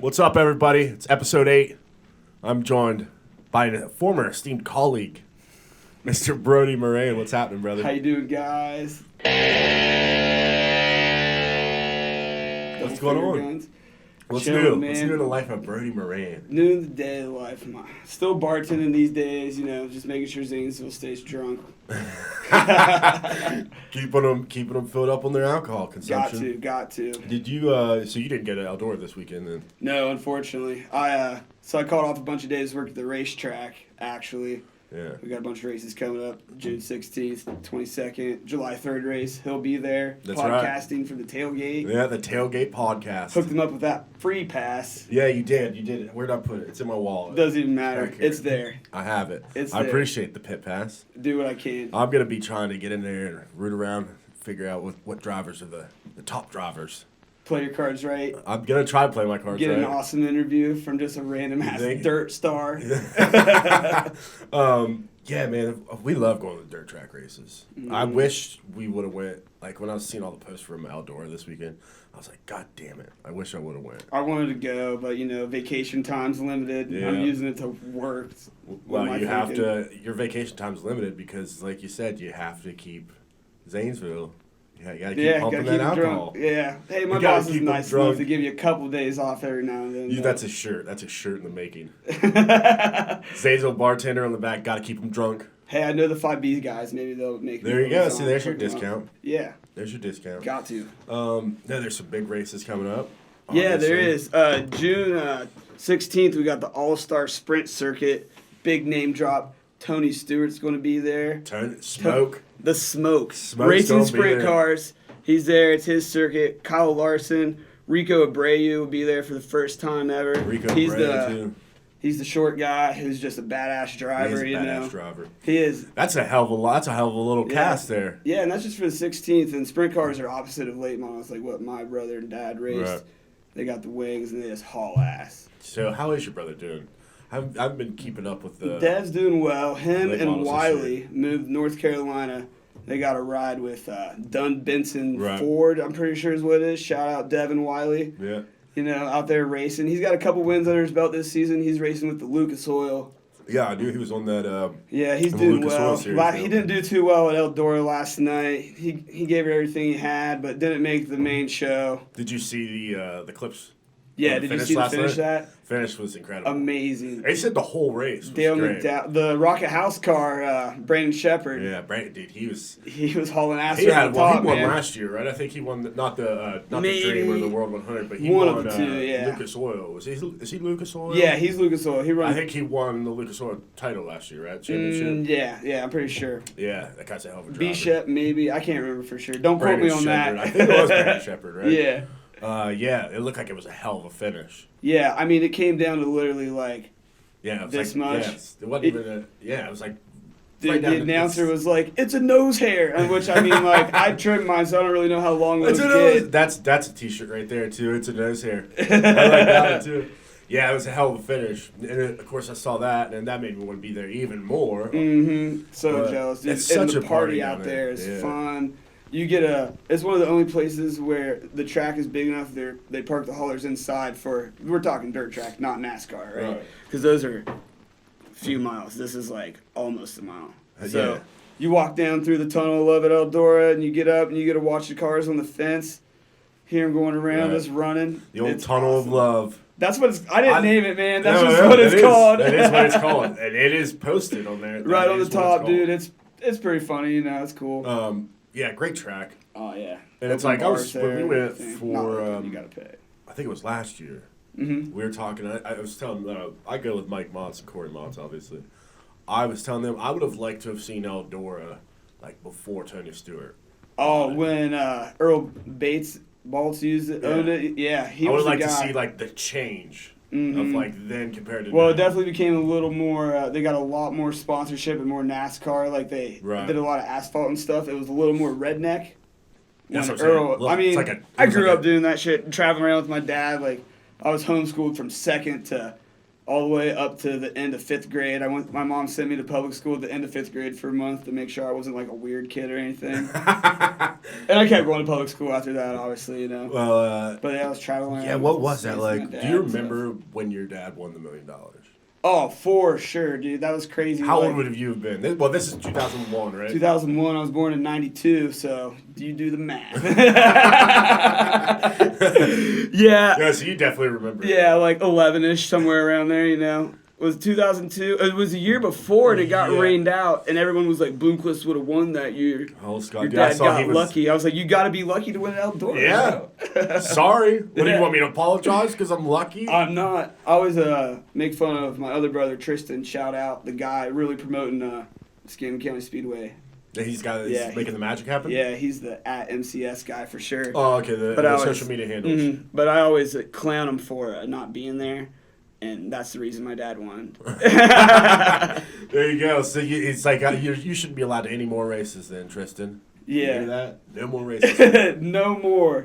What's up, everybody? It's episode 8. I'm joined by a former esteemed colleague, Mr. Brodie Moran. What's happening, brother? How you doing, guys? What's going on? Guns. What's Chilling, new? man. What's new in the life of Brodie Moran? New in the day of life. Still bartending these days, just making sure Zanesville stays drunk. keeping them filled up on their alcohol consumption. Got to. Did you? So you didn't get an Eldora this weekend, then? No, unfortunately. I called off a bunch of days work at the racetrack. Actually, Yeah. we got a bunch of races coming up. June 16th, 22nd, July 3rd race. He'll be there. That's right. Podcasting for the tailgate. Yeah, the tailgate podcast. Hooked him up with that free pass. Yeah, you did. You did it. Where'd I put it? It's in my wallet. Doesn't even matter. Back here. It's there. I have it. It's I there. appreciate the pit pass. Do what I can. I'm going to be trying to get in there and root around, figure out what drivers are the top drivers. Play your cards right. I'm going to try to play my cards Get right. an awesome interview from just a random ass dirt star. Yeah, man, we love going to the dirt track races. Mm-hmm. I wish we would have went, like when I was seeing all the posts from Eldora this weekend, I was like, God damn it, I wish I would have went. I wanted to go, but vacation time's limited. Yeah. I'm using it to work. Well, you have to, your vacation time's limited because, like you said, you have to keep Zanesville. You got to keep pumping that alcohol. Yeah. Hey, my You gotta boss is keep 'em nice drunk. enough to give you a couple days off every now and then. That's a shirt. That's a shirt in the making. Zanesville bartender on the back. Got to keep them drunk. Hey, I know the 5B guys. Maybe they'll make. There you go. See, there's your discount. Yeah. There's your discount. Got to. There's some big races coming up. Yeah, obviously. there is. June 16th, we got the All-Star Sprint Circuit. Big name drop. Tony Stewart's going to be there. Smoke. The Smoke. Smoke's Racing gonna be sprint there. cars. He's there. It's his circuit. Kyle Larson. Rico Abreu will be there for the first time ever. He's the short guy who's just a badass driver. He's a badass driver. He is. That's a hell of a little cast there. Yeah, and that's just for the 16th. And sprint cars are opposite of late models, like what my brother and dad raced. Right. They got the wings and they just haul ass. So how is your brother doing? I've been keeping up with the. Dad's doing well. Him late and models this Wiley moved North Carolina. They got a ride with Dunn Benson Right. Ford, I'm pretty sure is what it is. Shout out Devin Wiley. Yeah. Out there racing. He's got a couple wins under his belt this season. He's racing with the Lucas Oil. Yeah, I knew he was on that. Yeah, he's the doing Lucas well. Oil series, He didn't do too well at Eldora last night. He gave it everything he had, but didn't make the main show. Did you see the clips? Yeah, of did you see the finish that? Finish was incredible. Amazing. They said the whole race was Dale great. The Rocket House car, Brandon Shepard. Yeah, Brandon, dude, he was hauling ass he over had the well, top, he won man. last year, right? I think he won not the Maybe Dream or the World 100, but he one won of the two, yeah. Lucas Oil. Is he Lucas Oil? Yeah, he's Lucas Oil. He runs. I think he won the Lucas Oil title last year, right? Championship. Yeah, I'm pretty sure. Yeah, that guy's a hell of a driver. B-Shep, maybe. I can't remember for sure. Don't quote Brandon me on Shepard. that. I think it was Brandon Shepard, right? Yeah. Yeah, it looked like it was a hell of a finish. Yeah, I mean, it came down to literally like Yeah, it was this like, much. Yeah, it wasn't even a. Yeah, it was like. the announcer was like, "It's a nose hair," and which I mean, like I trimmed mine, so I don't really know how long those get. That's a T-shirt right there too. It's a nose hair. I like that one too. Yeah, it was a hell of a finish, and of course I saw that, and that made me want to be there even more. Mm-hmm. So But jealous. Dude. it's And such the a party party out down there there. is Yeah. fun. It's one of the only places where the track is big enough. They park the haulers inside for. We're talking dirt track, not NASCAR, right? Right. Because those are a few miles. This is like almost a mile. So Yeah. you walk down through the tunnel of Love at Eldora, and you get up and you get to watch the cars on the fence. Hear them going around, Right. just running. The old It's tunnel awesome. of love. That's what it's. I didn't name it, man. That's No, just no, what it's called. That is what it's called, and it is posted on there. Right That on the is what top, it's dude. It's pretty funny, It's cool. called. Yeah, great track. Oh yeah. And it's Open like bars when we there, went everything. for. Not open, you gotta pay. I think it was last year. Mm-hmm. We were talking. I was telling. I go with Mike Motts and Corey Motts, obviously. I was telling them I would have liked to have seen Eldora like before Tony Stewart. Oh, when Earl Bates Baltz owned it, yeah, he I would was the like guy. to see like the change of Mhm. like then compared to Well, now. it definitely became a little more. They got a lot more sponsorship and more NASCAR. Like they Right. did a lot of asphalt and stuff. It was a little more redneck. That's When what I'm saying. Earl, Look, I mean, it's like I grew up doing that shit, traveling around with my dad. Like I was homeschooled from second to all the way up to the end of 5th grade. My mom sent me to public school at the end of 5th grade for a month to make sure I wasn't like a weird kid or anything. And I kept going to public school after that, obviously, Well, but yeah, I was traveling. Yeah, what was that like? Do you remember when your dad won the $1 million? Oh, for sure, dude. That was crazy. How old would you have been? Well, this is 2001, right? 2001. I was born in 92, so you do the math. Yeah. Yeah, so you definitely remember. Yeah, like 11-ish, somewhere around there, It was 2002. It was the year before it got rained out, and everyone was like, Bloomquist would have won that year. Oh, Scott. Your dad got lucky. I was like, you got to be lucky to win Eldora. Yeah. Sorry. What, do you want me to apologize because I'm lucky? I'm not. I always make fun of my other brother, Tristan. Shout out the guy really promoting Muskingum County Speedway. He's making the magic happen? Yeah, he's the @MCS guy for sure. Oh, okay. The social media handles. Mm-hmm, but I always clown him for not being there. And that's the reason my dad won. There you go. So it's like you shouldn't be allowed to any more races then, Tristan. Yeah. You hear that? No more races. No more.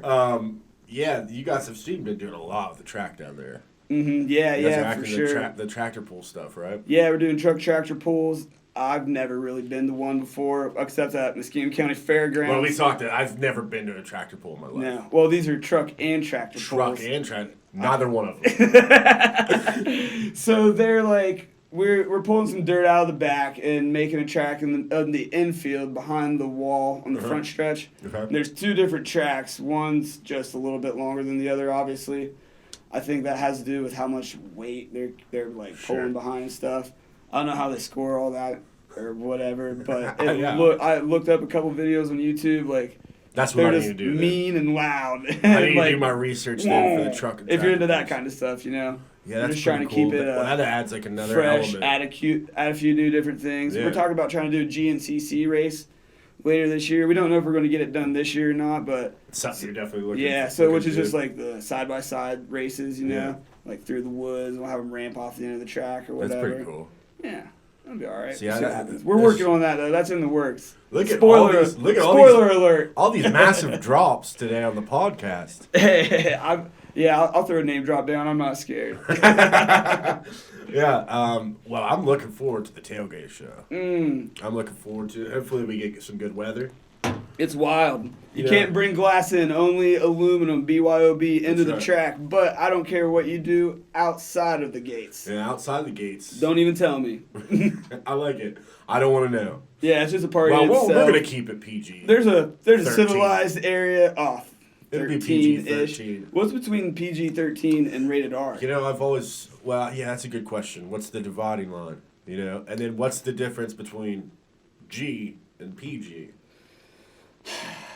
Yeah, you guys have been doing a lot with the track down there. Mm-hmm. Yeah, for sure. The tractor pull stuff, right? Yeah, we're doing tractor pulls. I've never really been to one before, except at Muskingum County Fairgrounds. Well, we talked that I've never been to a tractor pull in my life. No. Well, these are truck and tractor pulls. Truck and tractor. Neither one of them. So they're like, we're pulling some dirt out of the back and making a track in the infield behind the wall on the front stretch. Okay. There's 2 different tracks. One's just a little bit longer than the other, obviously. I think that has to do with how much weight they're like pulling behind and stuff. I don't know how they score all that or whatever, but I looked up a couple videos on YouTube, like. That's what I need to do. They're just mean and loud. I need to do my research then for the truck. If you're into that kind of stuff, Yeah, that's I'm just trying to keep it that adds like another fresh, element. add a few new different things. Yeah. We're talking about trying to do a GNCC race later this year. We don't know if we're going to get it done this year or not, but it's something you're definitely looking. Yeah, so which is just like the side-by-side races, like through the woods. We'll have them ramp off the end of the track or whatever. That's pretty cool. Yeah. That'll be all right. See, we're working on that, though. That's in the works. Spoiler alert. All these massive drops today on the podcast. I'll throw a name drop down. I'm not scared. Yeah. Well, I'm looking forward to the tailgate show. I'm looking forward to it. Hopefully we get some good weather. It's wild. You can't bring glass in, only aluminum, BYOB, into the track. But I don't care what you do outside of the gates. Yeah, outside the gates. Don't even tell me. I like it. I don't want to know. Yeah, it's just a party itself. We're going to keep it PG. There's a civilized area off. It'll be PG-13. What's between PG-13 and rated R? I've always... Well, yeah, that's a good question. What's the dividing line? And then what's the difference between G and PG?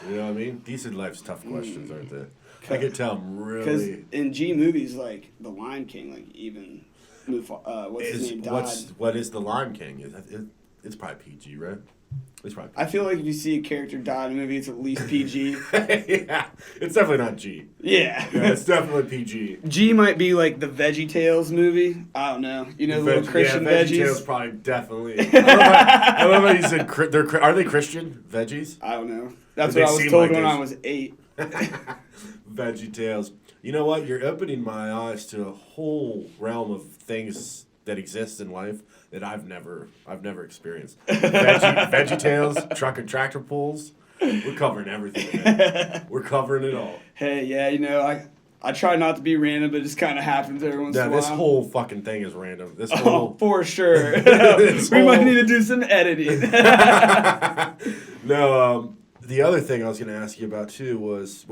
You know what I mean? These are life's tough questions, aren't they? I can tell I'm really... Because in G movies, like, the Lion King, like, even... what's his name died. What is the Lion King? It's probably PG, right? It's probably PG. I feel like if you see a character die in a movie, it's at least PG. Yeah, it's definitely not G. Yeah. It's definitely PG. G might be like the VeggieTales movie. I don't know. The little Christian veggies? VeggieTales probably definitely. I love how you said, are they Christian veggies? I don't know. That's what I was told when I was 8. VeggieTales. You know what? You're opening my eyes to a whole realm of things that exist in life that I've never experienced. VeggieTales, truck and tractor pulls. We're covering everything, man. We're covering it all. Hey, yeah, I try not to be random, but it just kind of happens every once in a while. This whole fucking thing is random. For sure. We might need to do some editing. No, the other thing I was going to ask you about, too, was,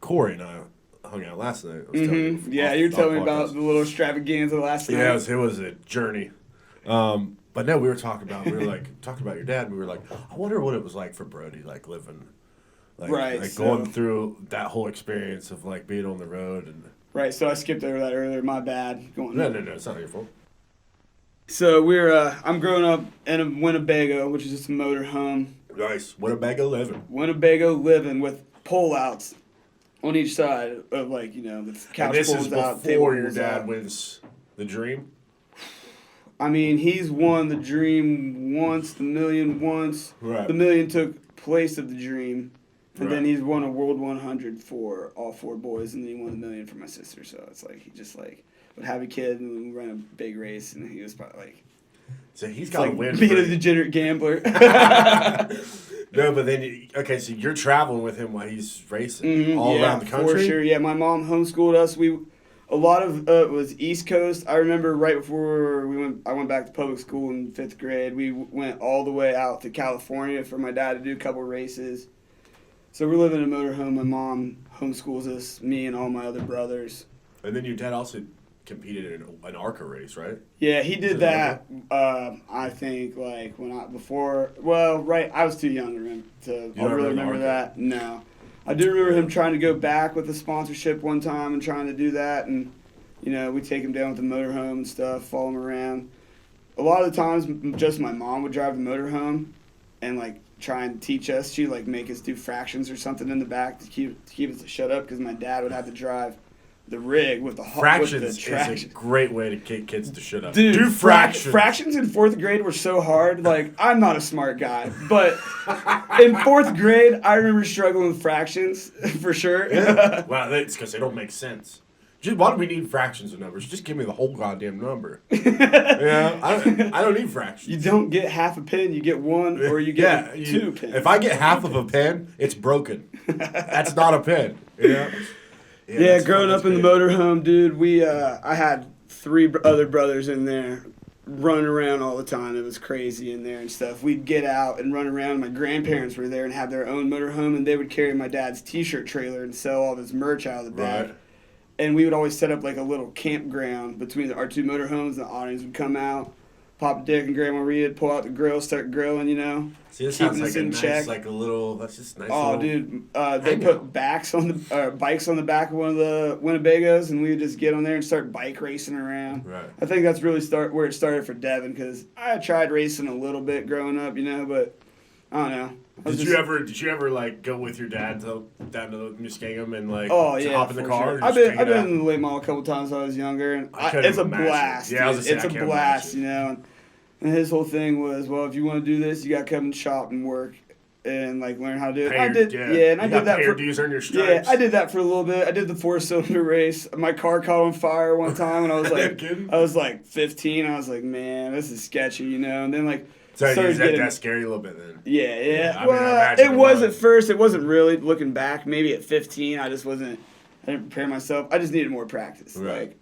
Corey and I hung out last night. You're telling me about the little extravaganza last night. Yeah, it was a journey. But no, we were talking about your dad, and we were like, I wonder what it was like for Brodie, like living, going through that whole experience of like being on the road and. Right, so I skipped over that earlier. My bad. No, it's not your fault. So I'm growing up in a Winnebago, which is just a motor home. Nice, Winnebago living with pull-outs on each side of the couch and this pulls is out. Before your dad wins the Dream. I mean, he's won the Dream once, the Million once. Right. The Million took place of the Dream. And then he's won a World 100 for all 4 boys, and then he won the Million for my sister. So it's like he just would have a kid and run a big race, and he was probably like, so he's got to win. Being a degenerate gambler. No, but then so you're traveling with him while he's racing all around the country. For sure. Yeah, my mom homeschooled us. A lot of it was East Coast. I remember right before I went back to public school in 5th grade. We went all the way out to California for my dad to do a couple races. So we're living in a motorhome. My mom homeschools us, me and all my other brothers. And then your dad also competed in an ARCA race, right? Yeah, he did that. I think like I was too young to really remember that. No. I do remember him trying to go back with the sponsorship one time and trying to do that, and we take him down with the motorhome and stuff, follow him around. A lot of the times, just my mom would drive the motorhome and like try and teach us. She'd like make us do fractions or something in the back to keep us to shut up because my dad would have to drive the rig with the fractions is a great way to get kids to shut up. Dude, do fractions. Fractions in 4th grade were so hard. Like, I'm not a smart guy, but in 4th grade, I remember struggling with fractions for sure. Yeah. Well, it's because they don't make sense. Why do we need fractions of numbers? Just give me the whole goddamn number. I don't need fractions. You don't get half a pin. You get one, or you get 2 pins. If I get half of a pin, it's broken. That's not a pin. Yeah, growing up in the motorhome, dude, I had 3 other brothers in there running around all the time. It was crazy in there and stuff. We'd get out and run around. My grandparents were there and had their own motorhome, and they would carry my dad's T-shirt trailer and sell all of his merch out of the back. Right. And we would always set up like a little campground between our 2 motorhomes, and the audience would come out, Papa Dick and Grandma Rhea would pull out the grill, start grilling, See, this sounds like a nice, that's just nice. Oh, dude, they put bikes on the back of one of the Winnebagos, and we would just get on there and start bike racing around. Right. I think that's really where it started for Devin, because I tried racing a little bit growing up, but I don't know. Did you ever like go with your dad down to Muskingum and like hop in the car? Sure. I've been in the late model a couple times when I was younger, and it's a blast. Yeah, it's a blast, And his whole thing was, well, if you want to do this, you got to come and shop and work and like learn how to do it. I did that for dues, earn your stripes. Yeah, I did that for a little bit. I did the 4-cylinder race. My car caught on fire one time when I was like 15. I was like, man, this is sketchy, And then like. So that scary a little bit then. Yeah. It was at first. It wasn't really. Looking back, maybe at 15, I didn't prepare myself. I just needed more practice. Right. Like,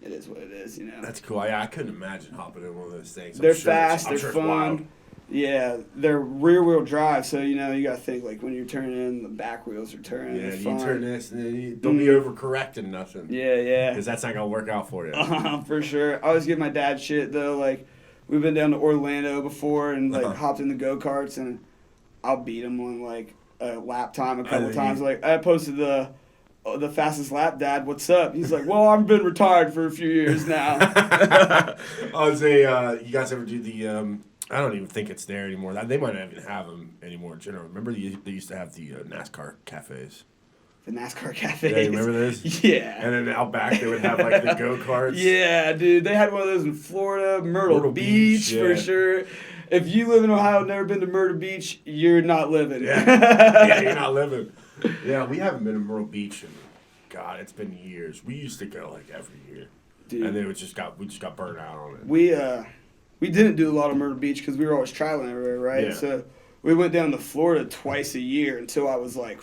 it is what it is, That's cool. I couldn't imagine hopping in one of those things. They're fast. They're fun. Yeah, they're rear-wheel drive, so you got to think like when you're turning in, the back wheels are turning. Yeah, you turn this, and then don't be overcorrecting nothing. Yeah. Because that's not gonna work out for you. For sure. I always give my dad shit though, like. We've been down to Orlando before and like hopped in the go-karts, and I'll beat him on like a lap time a couple times. Like I posted the fastest lap, Dad. What's up? He's like, well, I've been retired for a few years now. I would say, you guys ever do the? I don't even think it's there anymore. They might not even have them anymore in general. Remember they used to have the NASCAR cafes. The NASCAR cafes. Yeah, you remember those? Yeah. And then out back they would have like the go-karts. Yeah, dude. They had one of those in Florida, Myrtle Beach for sure. If you live in Ohio and never been to Myrtle Beach, you're not living. Yeah, you're not living. Yeah, we haven't been to Myrtle Beach in, God, it's been years. We used to go like every year. Dude. And then we just got burnt out on it. We didn't do a lot of Myrtle Beach because we were always traveling everywhere, right? Yeah. So we went down to Florida twice a year until I was like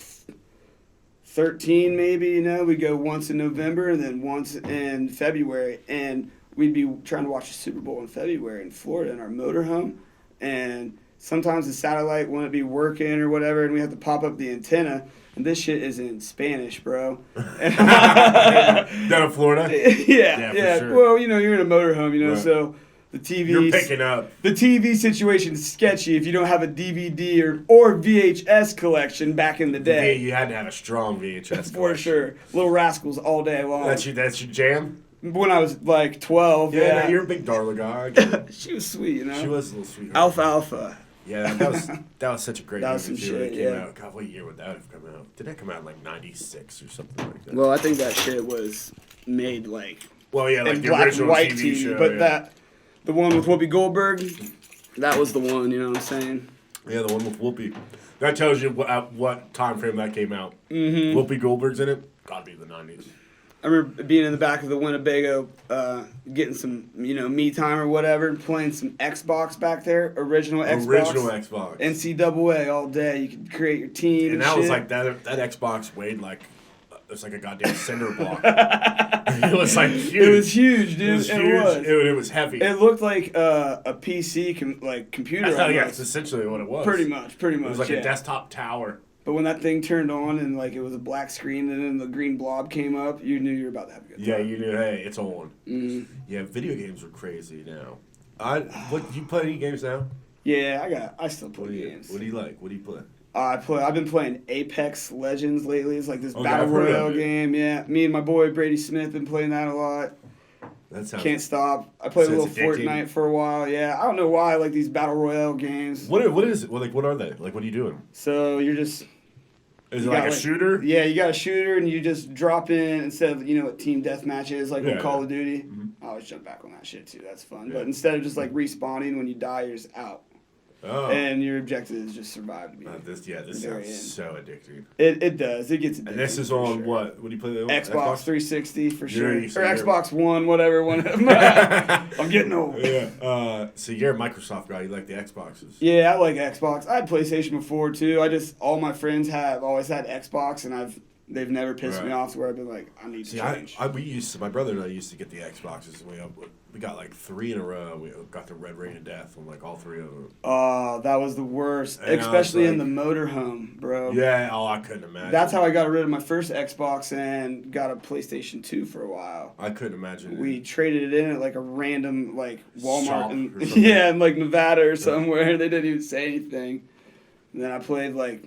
13 maybe, we'd go once in November and then once in February, and we'd be trying to watch the Super Bowl in February in Florida in our motorhome, and sometimes the satellite wouldn't be working or whatever, and we had to pop up the antenna, and this shit is in Spanish, bro. Down in Florida? Yeah. For sure. Well, you're in a motorhome, right. So the TV. You're picking up. The TV situation is sketchy if you don't have a DVD or VHS collection back in the day. You had to have a strong VHS collection. For sure. Little Rascals all day long. That's your jam? When I was like 12. Yeah. No, you're a big Darla guy. She was sweet, She was a little sweetheart. Alfalfa. Yeah, that was such a great movie. Some too, shit, it came out. God, what year would that have come out? Did that come out in like 96 or something like that? Well, I think that shit was made like like the black original and white TV show. But the one with Whoopi Goldberg, that was the one, you know what I'm saying? Yeah, the one with Whoopi. That tells you what time frame that came out. Mm-hmm. Whoopi Goldberg's in it. Gotta be the 90s. I remember being in the back of the Winnebago, getting some, me time or whatever, and playing some Xbox back there, original Xbox. NCAA all day. You could create your team and that shit. was like, that Xbox weighed like, it's like a goddamn cinder block. It was like huge. It was huge, dude. It was huge. It was heavy. It looked like a PC computer. Yeah, it's essentially what it was. Pretty much. It was like a desktop tower. But when that thing turned on and like it was a black screen and then the green blob came up, you knew you were about to have a good time. Yeah, you knew, hey, it's on. Mm-hmm. Yeah, video games are crazy now. Do you play any games now? Yeah, I still play games. What do you like? What do you play? I've been playing Apex Legends lately. It's like this battle royale game. Yeah, me and my boy Brady Smith been playing that a lot. Can't stop. I played a little Fortnite for a while. Yeah, I don't know why I like these battle royale games. What is it? What are they? Like, what are you doing? So you're just. Is it like a shooter? Yeah, you got a shooter and you just drop in instead of what team deathmatch is like on Call of Duty. Mm-hmm. I always jump back on that shit too. That's fun. Yeah. But instead of just like respawning when you die, you're just out. Oh. And your objective is just survive to be. This sounds so addicting. It does. It gets addicting. And this is on what? What do you play? Xbox 360 for sure. Or Xbox One, whatever one. I'm getting old. Yeah. So you're a Microsoft guy. You like the Xboxes? Yeah, I like Xbox. I had PlayStation before too. All my friends have always had Xbox, and they've never pissed me off to where I've been like, I need to change. My brother and I used to get the Xboxes. We got like 3 in a row. We got the Red Ring of Death on like all 3 of them. Oh, that was the worst, and especially in the motorhome, bro. Yeah, I couldn't imagine. That's how I got rid of my first Xbox and got a PlayStation 2 for a while. I couldn't imagine. We traded it in at like a random like Walmart in like Nevada or somewhere. They didn't even say anything. And then I played like,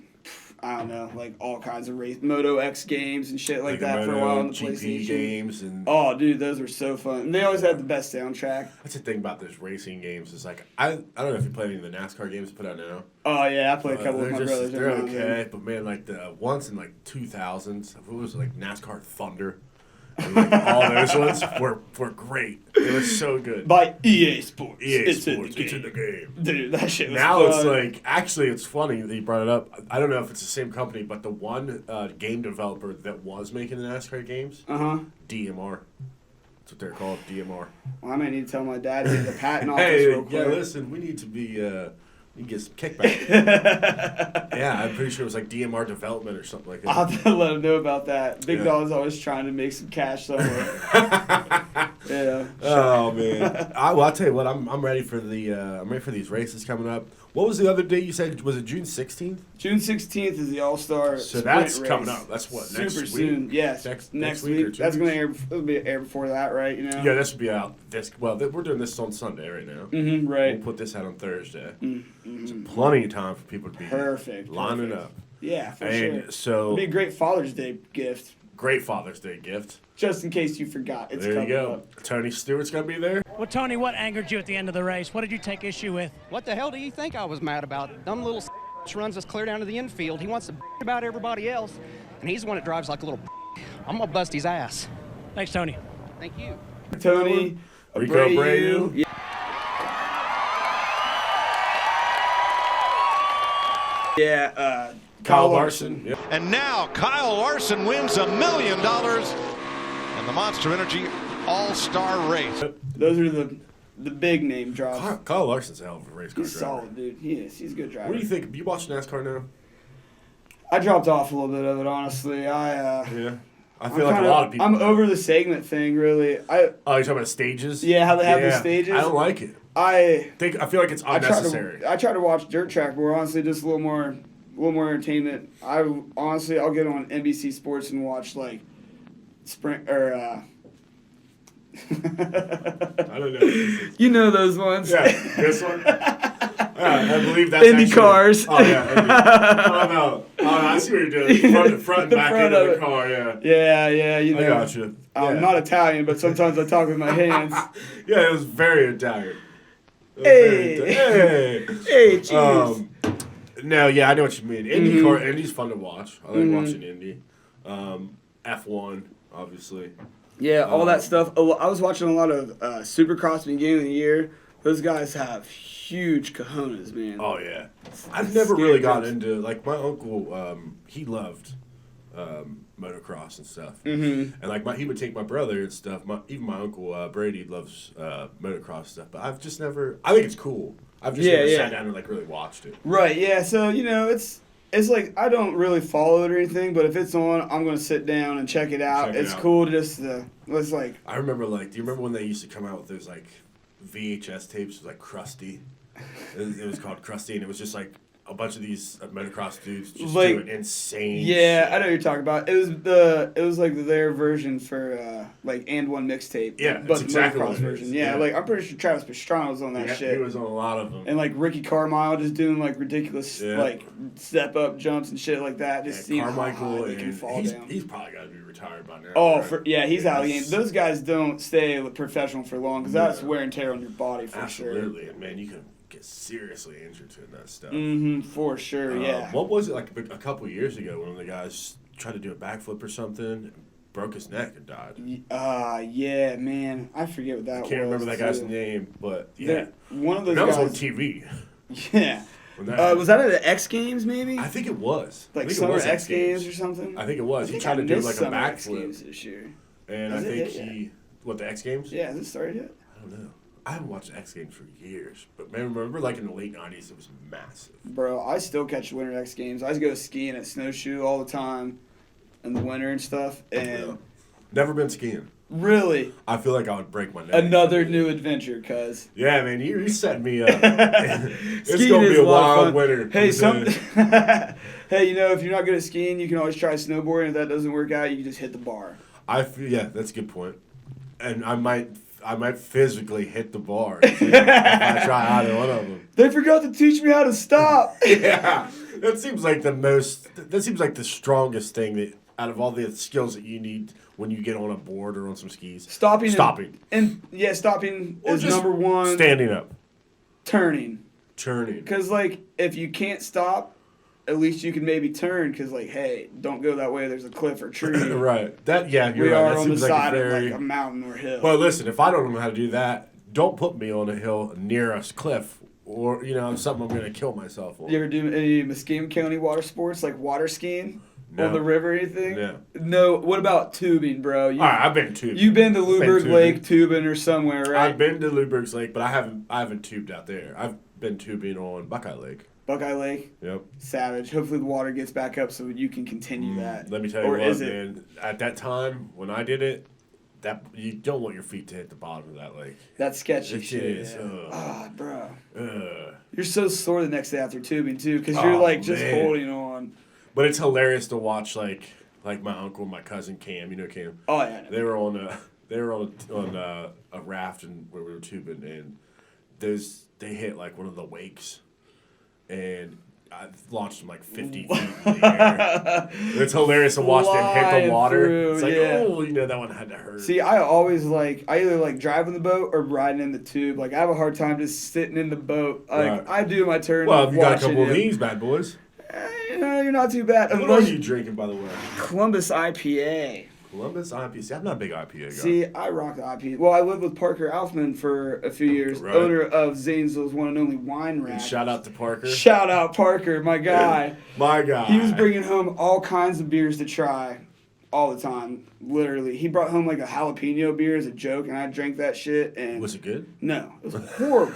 I don't know, like all kinds of Moto X games and shit like that for a while on the PlayStation. Games oh, dude, those were so fun. And they always had the best soundtrack. That's the thing about those racing games is like I don't know if you play any of the NASCAR games put out now. Oh yeah, I played a couple with my brothers. They're okay, but man, like the once in like 2000s, it was like NASCAR Thunder. And like all those ones were great. They were so good. By EA Sports. It's in the game. Dude, that shit was now fun. It's like, actually, it's funny that you brought it up. I don't know if it's the same company, but the one game developer that was making the NASCAR games, DMR. That's what they're called, DMR. Well, I might need to tell my dad to get the patent office real quick. Yeah, listen, we need to be... You can get some kickback. Yeah, I'm pretty sure it was like DMR Development or something like that. I'll have to let him know about that. Big Dog's always trying to make some cash somewhere. Yeah. Oh man. I'll tell you what. I'm ready for these races coming up. What was the other date you said? Was it June 16th? June 16th is the All-Star So sprint that's race. coming up. That's what, next week? Super soon. Yes. Next week. That's going to air. It'll be air before that, right? Yeah, this will be out. We're doing this on Sunday right now. Mm-hmm, right. We'll put this out on Thursday. Mm-hmm. So plenty of time for people to be lining up. Yeah, for sure. So it'll be a great Father's Day gift. Great Father's Day gift. Just in case you forgot. It's there you go. Up. Tony Stewart's going to be there. Well, Tony, what angered you at the end of the race? What did you take issue with? What the hell do you think I was mad about? Dumb little runs us clear down to the infield. He wants to about everybody else, and he's the one that drives like a little I'm going to bust his ass. Thanks, Tony. Thank you. Tony. Rico Abreu. Yeah, Kyle Larson. Yep. And now Kyle Larson wins $1 million in the Monster Energy All-Star Race. Those are the big name drops. Kyle Larson's a hell of a race car driver. He's solid, dude. He is. He's a good driver. What do you think? You watch NASCAR now? I dropped off a little bit of it, honestly. Yeah. I feel like a lot of people. I'm over the segment thing, really. You're talking about stages? Yeah, how they have the stages. I don't like it. I feel like it's unnecessary. I try to watch dirt track more, honestly, just a little more entertainment. I'll get on NBC Sports and watch like sprint or I don't know. You know those ones. Yeah, this one. I believe that's Indy cars. Oh yeah. Oh no. Oh, I see what you're doing. Front and back end of the car. Yeah. Yeah. You know. I got you. I'm not Italian, but sometimes I talk with my hands. Yeah, it was very Italian. Hey, cheers. No, yeah, I know what you mean. Indy's fun to watch. I like watching Indy. F1, obviously. Yeah, all that stuff. I was watching a lot of Supercross at the beginning of the year. Those guys have huge cojones, man. Oh, yeah. I've never really gotten into, like, my uncle, he loved motocross and stuff. Mm-hmm. And like he would take my brother and stuff. Even my uncle Brady loves motocross stuff. But I've just never. I think it's cool. I've just never sat down and like really watched it. Right. Yeah. So it's like I don't really follow it or anything, but if it's on, I'm gonna sit down and check it out. It's cool to just it's like. I remember do you remember when they used to come out with those like VHS tapes with like Krusty? It was called Krusty, and it was just like a bunch of these motocross dudes just like, doing insane Yeah, shit. I know what you're talking about. It was like their version for like And One mixtape. Yeah, but that's the exactly motocross what it version. is. Yeah, Yeah. like I'm pretty sure Travis Pastrana was on that shit. He was on a lot of them. And like Ricky Carmile just doing like ridiculous like step up jumps and shit like that. Just seeing Carmichael, how high they can fall down. He's probably got to be retired by now. Oh, right? He's out of the game. Those guys don't stay professional for long because that's wear and tear on your body for sure. Absolutely, and man, you can get seriously injured doing that stuff. Mm-hmm, for sure, yeah. What was it like a couple years ago when one of the guys tried to do a backflip or something, broke his neck and died? Yeah, man, I forget what that was. I can't remember that guy's name, but yeah, one of those that guys was on TV. Yeah. Was that at the X Games, maybe? I think it was. Like Summer X Games or something? I think it was. He tried to do like a Summer X backflip. Games this year. And I think the X Games? Yeah, has it started yet? I don't know. I haven't watched the X Games for years. But man, remember like in the late 90s, it was massive. Bro, I still catch the Winter X Games. I used to go skiing at Snowshoe all the time in the winter and stuff. And never been skiing. Really? I feel like I would break my neck. Another new adventure, cuz. Yeah, man, you're setting me up. It's Skiing going to be is a wild fun. winter. Hey, hey, if you're not good at skiing, you can always try snowboarding. If that doesn't work out, you can just hit the bar. Yeah, that's a good point. And I might physically hit the bar if I try either one of them. They forgot to teach me how to stop. Yeah, that seems like the strongest thing that out of all the skills that you need when you get on a board or on some skis. Stopping. Stopping Is number one. Standing up. Turning. Because like if you can't stop, at least you can maybe turn. Because like, hey, don't go that way. There's a cliff or tree. Right. You're right. We are that on the seems side like of like a mountain or hill. Well, listen, if I don't know how to do that, don't put me on a hill near a cliff or something I'm going to kill myself on. You ever do any Muskingum County water sports like water skiing? No. On the river or anything? No. No. What about tubing, bro? All right, I've been tubing. You've been to Luberg Lake tubing or somewhere, right? I've been to Luberg's Lake, but I haven't tubed out there. I've been tubing on Buckeye Lake. Buckeye Lake? Yep. Savage. Hopefully the water gets back up so you can continue that. Let me tell you what, man. At that time, when I did it, you don't want your feet to hit the bottom of that lake. That's sketchy shit. It is. Bro. Ugh. You're so sore the next day after tubing, too, because you're, like, just holding on. But it's hilarious to watch, like my uncle and my cousin Cam. You know Cam? Oh, yeah. They were on a raft and where we were tubing, and they hit, like, one of the wakes, and I launched them, like, 50 feet in the air. It's hilarious to watch them hit the water. Through, it's like, yeah. that one had to hurt. See, I always I either like driving the boat or riding in the tube. Like, I have a hard time just sitting in the boat. Like, Right. I do my turn. Well, you got a couple him. of these bad boys. You're not too bad. What are you drinking, by the way? Columbus IPA. Columbus IPA. See, I'm not a big IPA guy. See, I rock the IPA. Well, I lived with Parker Alfman for a few years, Right. owner of Zanesville's one and only wine rack. And shout out to Parker. Shout out Parker, my guy. My guy. He was bringing home all kinds of beers to try all the time, literally. He brought home like a jalapeno beer as a joke, and I drank that shit. And Was it good? No, it was horrible.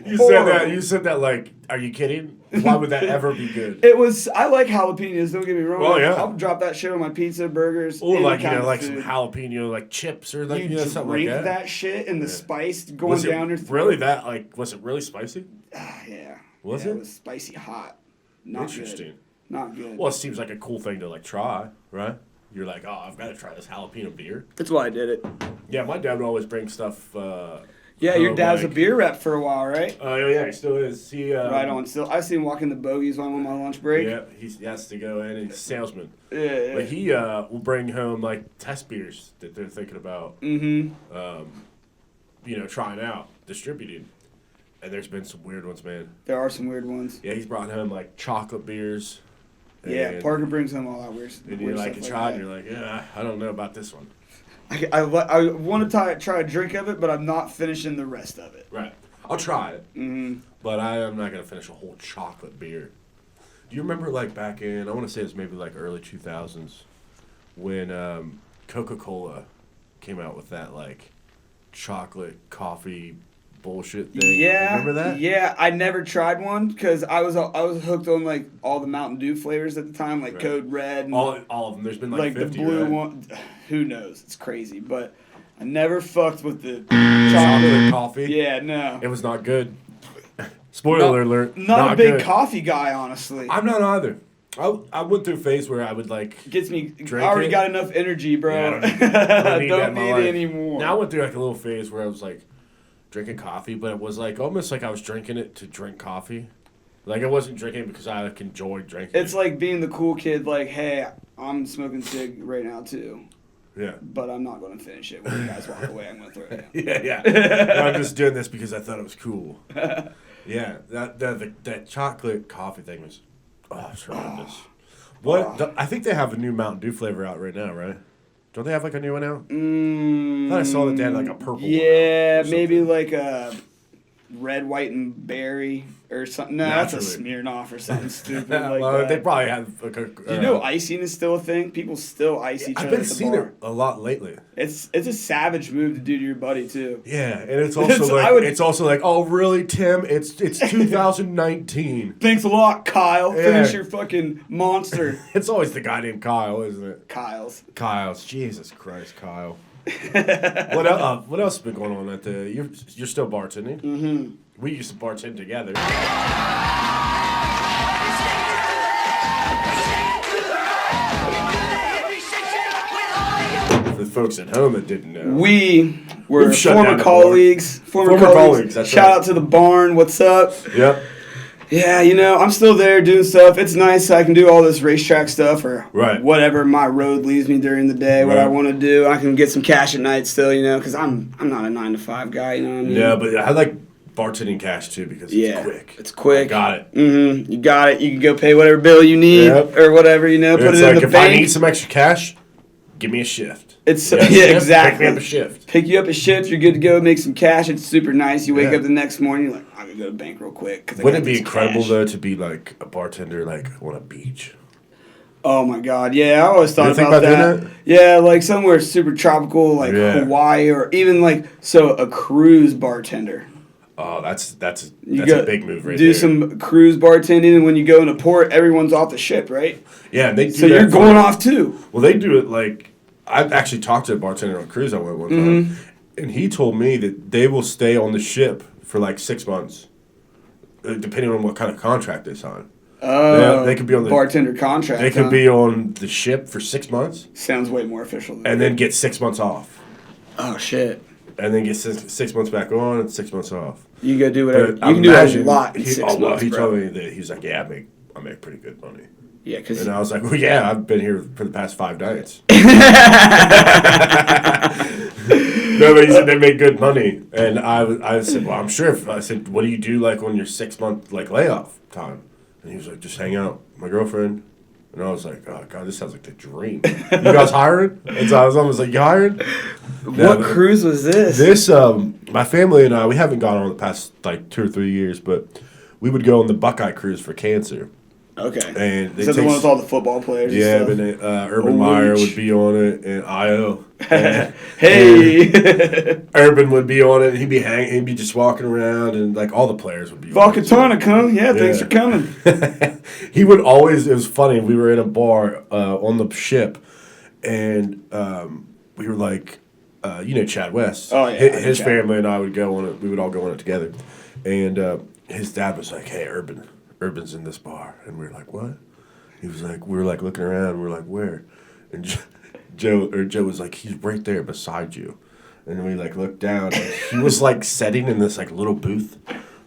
You said that like, are you kidding? Why would that ever be good? It was. I like jalapenos. Don't get me wrong. Well, yeah. I'll drop that shit on my pizza, burgers, Or any like kind of like food. some jalapeno like chips or like You something like drink that. shit and the spice going Was it down your throat. really that like? Was it really spicy? Yeah. Was Yeah, it? It was spicy hot. Not Interesting. Good. Not good. Well, it seems like a cool thing to like try, right? You're like, oh, I've got to try this jalapeno beer. That's why I did it. Yeah, my dad would always bring stuff. Yeah, your dad's like, a beer rep for a while, right? Oh yeah, he still is. He Right on. Still, I see him walking the bogies on my lunch break. Yeah, he has to go in. He's a salesman. Yeah. But he will bring home like test beers that they're thinking about. Trying out, distributing. And there's been some weird ones, man. There are some weird ones. Yeah, he's brought home like chocolate beers. Yeah, Parker brings home all that weird stuff. And you like try it, and you're like, yeah, I don't know about this one. I want to try a drink of it, but I'm not finishing the rest of it. Right. I'll try it. But I am not going to finish a whole chocolate beer. Do you remember like back in, I want to say it was maybe like early 2000s, when Coca-Cola came out with that like chocolate coffee bullshit thing? Yeah. Remember that? Yeah, I never tried one because I was hooked on like all the Mountain Dew flavors at the time, like Right. Code Red. And, All of them. There's been like 50, the blue right? one. Who knows? It's crazy, but I never fucked with the Chocolate coffee? Yeah, no. It was not good. Spoiler alert. Not a big good. coffee guy, honestly. I'm not either. I went through a phase where I would like Gets me. drink I already it. got enough energy, bro. Yeah, I don't need that don't in my need life. any more. Now I went through like a little phase where I was like drinking coffee, but it was like almost like I was drinking it to drink coffee. Like I wasn't drinking it because I like enjoyed drinking It's it. like being the cool kid, like, hey, I'm smoking cig right now too, Yeah. but I'm not going to finish it. When you guys walk away, I'm going to throw it down. Yeah. No, I'm just doing this because I thought it was cool. Yeah. That chocolate coffee thing was it's horrendous. I think they have a new Mountain Dew flavor out right now, right? Don't they have like a new one out? I thought I saw that they had like a purple one. Yeah, out or maybe something. like a red, white, and berry or something. No, that's a Naturally. Smirnoff or something stupid like Well, that. they probably have like a. You know, icing is still a thing. People still ice each I've other been at the seeing bar. it a lot lately. It's a savage move to do to your buddy too. Yeah, and it's also It's- like oh really, Tim? It's 2019. Thanks a lot, Kyle. Yeah. Finish your fucking monster. It's always the guy named Kyle, isn't it? Kyle's. Kyle's. Jesus Christ, Kyle. What else? What else has been going on at the? You're still bartending. Mm-hmm. We used to bartend together. For the folks at home that didn't know, We were We've shut down former the colleagues. Former colleagues. that's Shout right. out to the barn. What's up? Yep. Yeah, you know, I'm still there doing stuff. It's nice. I can do all this racetrack stuff or Right. whatever my road leads me during the day, what I Right. want to do. I can get some cash at night still, you know, because I'm not a 9 to 5 guy, you know what I mean? Yeah, but I like bartending cash too because Yeah, it's quick. it's quick. Got it. Mm-hmm. You got it. You can go pay whatever bill you need Yep. or whatever, you know, put It's it like in the if I bank. need some extra cash, give me a shift. It's Yeah, yeah, shift, exactly. Pick me up a shift. Pick you up a shift, you're good to go, make some cash. It's super nice. You wake Yeah. up the next morning, you're like, I'm going to go to the bank real quick. 'Cause I Wouldn't got it be this incredible cash. though to be like a bartender like on a beach? Oh my God, yeah, I always thought You think about about that. doing Yeah, like somewhere super tropical, like Yeah. Hawaii, or even like a cruise bartender. Oh, that's You a big move right do there. some cruise bartending, and when you go into port, everyone's off the ship, right? Yeah, and they do So that you're for- going off too. Well, they do it like I've actually talked to a bartender on a cruise I went one time, Mm-hmm. and he told me that they will stay on the ship for like 6 months, depending on what kind of contract they sign. Yeah, they could be on the bartender contract. They could be on the ship for 6 months Sounds way more official than and then get 6 months off, oh shit. and then get 6 months back on and 6 months off. You go do whatever. But You can do a lot in 6 months, he bro. told me that he's like, yeah, I make pretty good money. Yeah, because And I was like, well, yeah, I've been here for the past 5 nights. No, but he said they make good money. And I said, well, I'm sure. I said, what do you do like on your 6 month like layoff time? And he was like, just hang out with my girlfriend. And I was like, oh, God, this sounds like the dream. You guys hiring? And so I was almost like, you hired? what cruise was this? This, my family and I, we haven't gone on the past like 2 or 3 years, but we would go on the Buckeye cruise for cancer. Okay. And Is that the one with all the football players? yeah, and but stuff? Urban Meyer would be on it, and Io. Hey, Urban would be on it. He'd be just walking around, and like all the players would be. on it, Volcatonic, huh? Yeah, thanks for coming. He would always. It was funny. We were in a bar on the ship, and we were like, Chad West. Oh, yeah, I know his Chad. family and I would go on it. We would all go on it together, and his dad was like, "Hey, Urban's in this bar," and we were like, "What?" He was like, we were like looking around. We were like, "Where?" And Joe was like, "He's right there beside you." And then we like looked down. And he was like sitting in this like little booth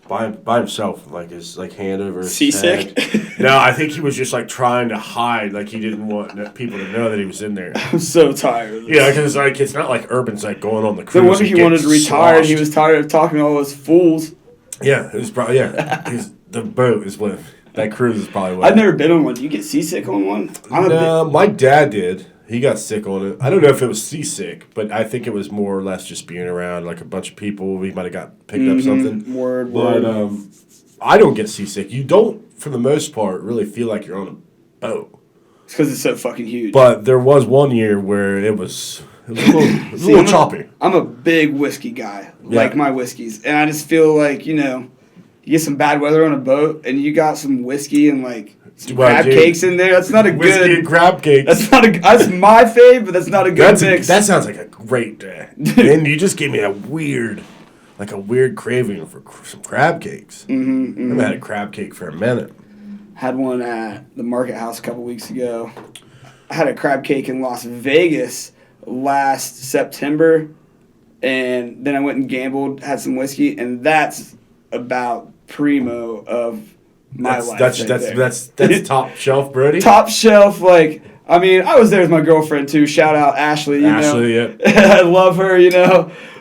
by himself, like his like hand over his Seasick? head. No, I think he was just like trying to hide, like he didn't want people to know that he was in there. I'm so tired of this. Yeah, because like it's not like Urban's like going on the cruise. No wonder and he wanted to getting retire. He sloshed. was tired of talking to all those fools. Yeah, it was probably the boat is what that cruise is probably what. I've never been on one. Do you get seasick on one? No, my dad did. He got sick on it. I don't know if it was seasick, but I think it was more or less just being around like a bunch of people. We might have got picked up something. Word. But I don't get seasick. You don't for the most part, really feel like you're on a boat. It's because it's so fucking huge. But there was one year where it was a little choppy. I'm a big whiskey guy, like my whiskeys. And I just feel like, you get some bad weather on a boat and you got some whiskey and like some crab cakes in there. That's not a whiskey good and crab cakes. That's my fave, but that's not a good mix. That sounds like a great day. And you just gave me a weird craving for some crab cakes. I haven't had a crab cake for a minute. Had one at the Market House a couple weeks ago. I had a crab cake in Las Vegas last September, and then I went and gambled, had some whiskey, and that's about primo of my life. That's top shelf, Brodie. Top shelf, like, I mean, I was there with my girlfriend too. Shout out Ashley. Yeah. I love her,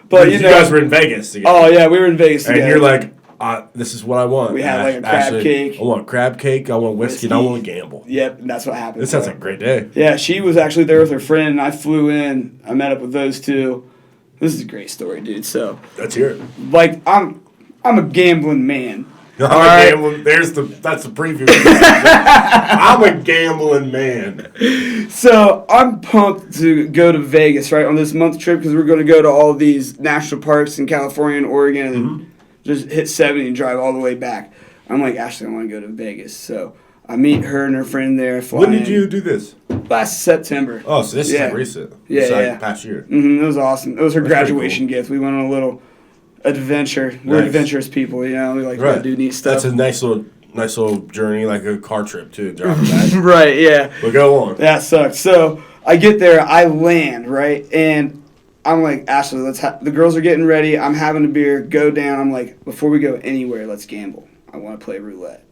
But you guys were in Vegas together. Oh yeah, we were in Vegas together. And you're like, this is what I want. We had like a crab cake. I want crab cake. I want whiskey. And I want to gamble. Yep, and that's what happened. This sounds like a great day. Yeah, she was actually there with her friend, and I flew in. I met up with those two. This is a great story, dude. So let's hear it. Like, I'm a gambling man. All right, that's the preview. I'm a gambling man. So I'm pumped to go to Vegas, right, on this month trip because we're going to go to all these national parks in California and Oregon and just hit 70 and drive all the way back. I'm like, Ashley, I want to go to Vegas. So I meet her and her friend there. When did you do this? Last September. Oh, so this is like recent. Yeah. Past year. It was awesome. It was her graduation gift. We went on a little adventure. We're adventurous people, We like to do neat stuff. That's a nice little journey, like a car trip too. Driving back. Right, yeah. But go on. That sucks. So I get there, I land, right, and I'm like, Ashley, the girls are getting ready. I'm having a beer. Go down. I'm like, before we go anywhere, let's gamble. I want to play roulette.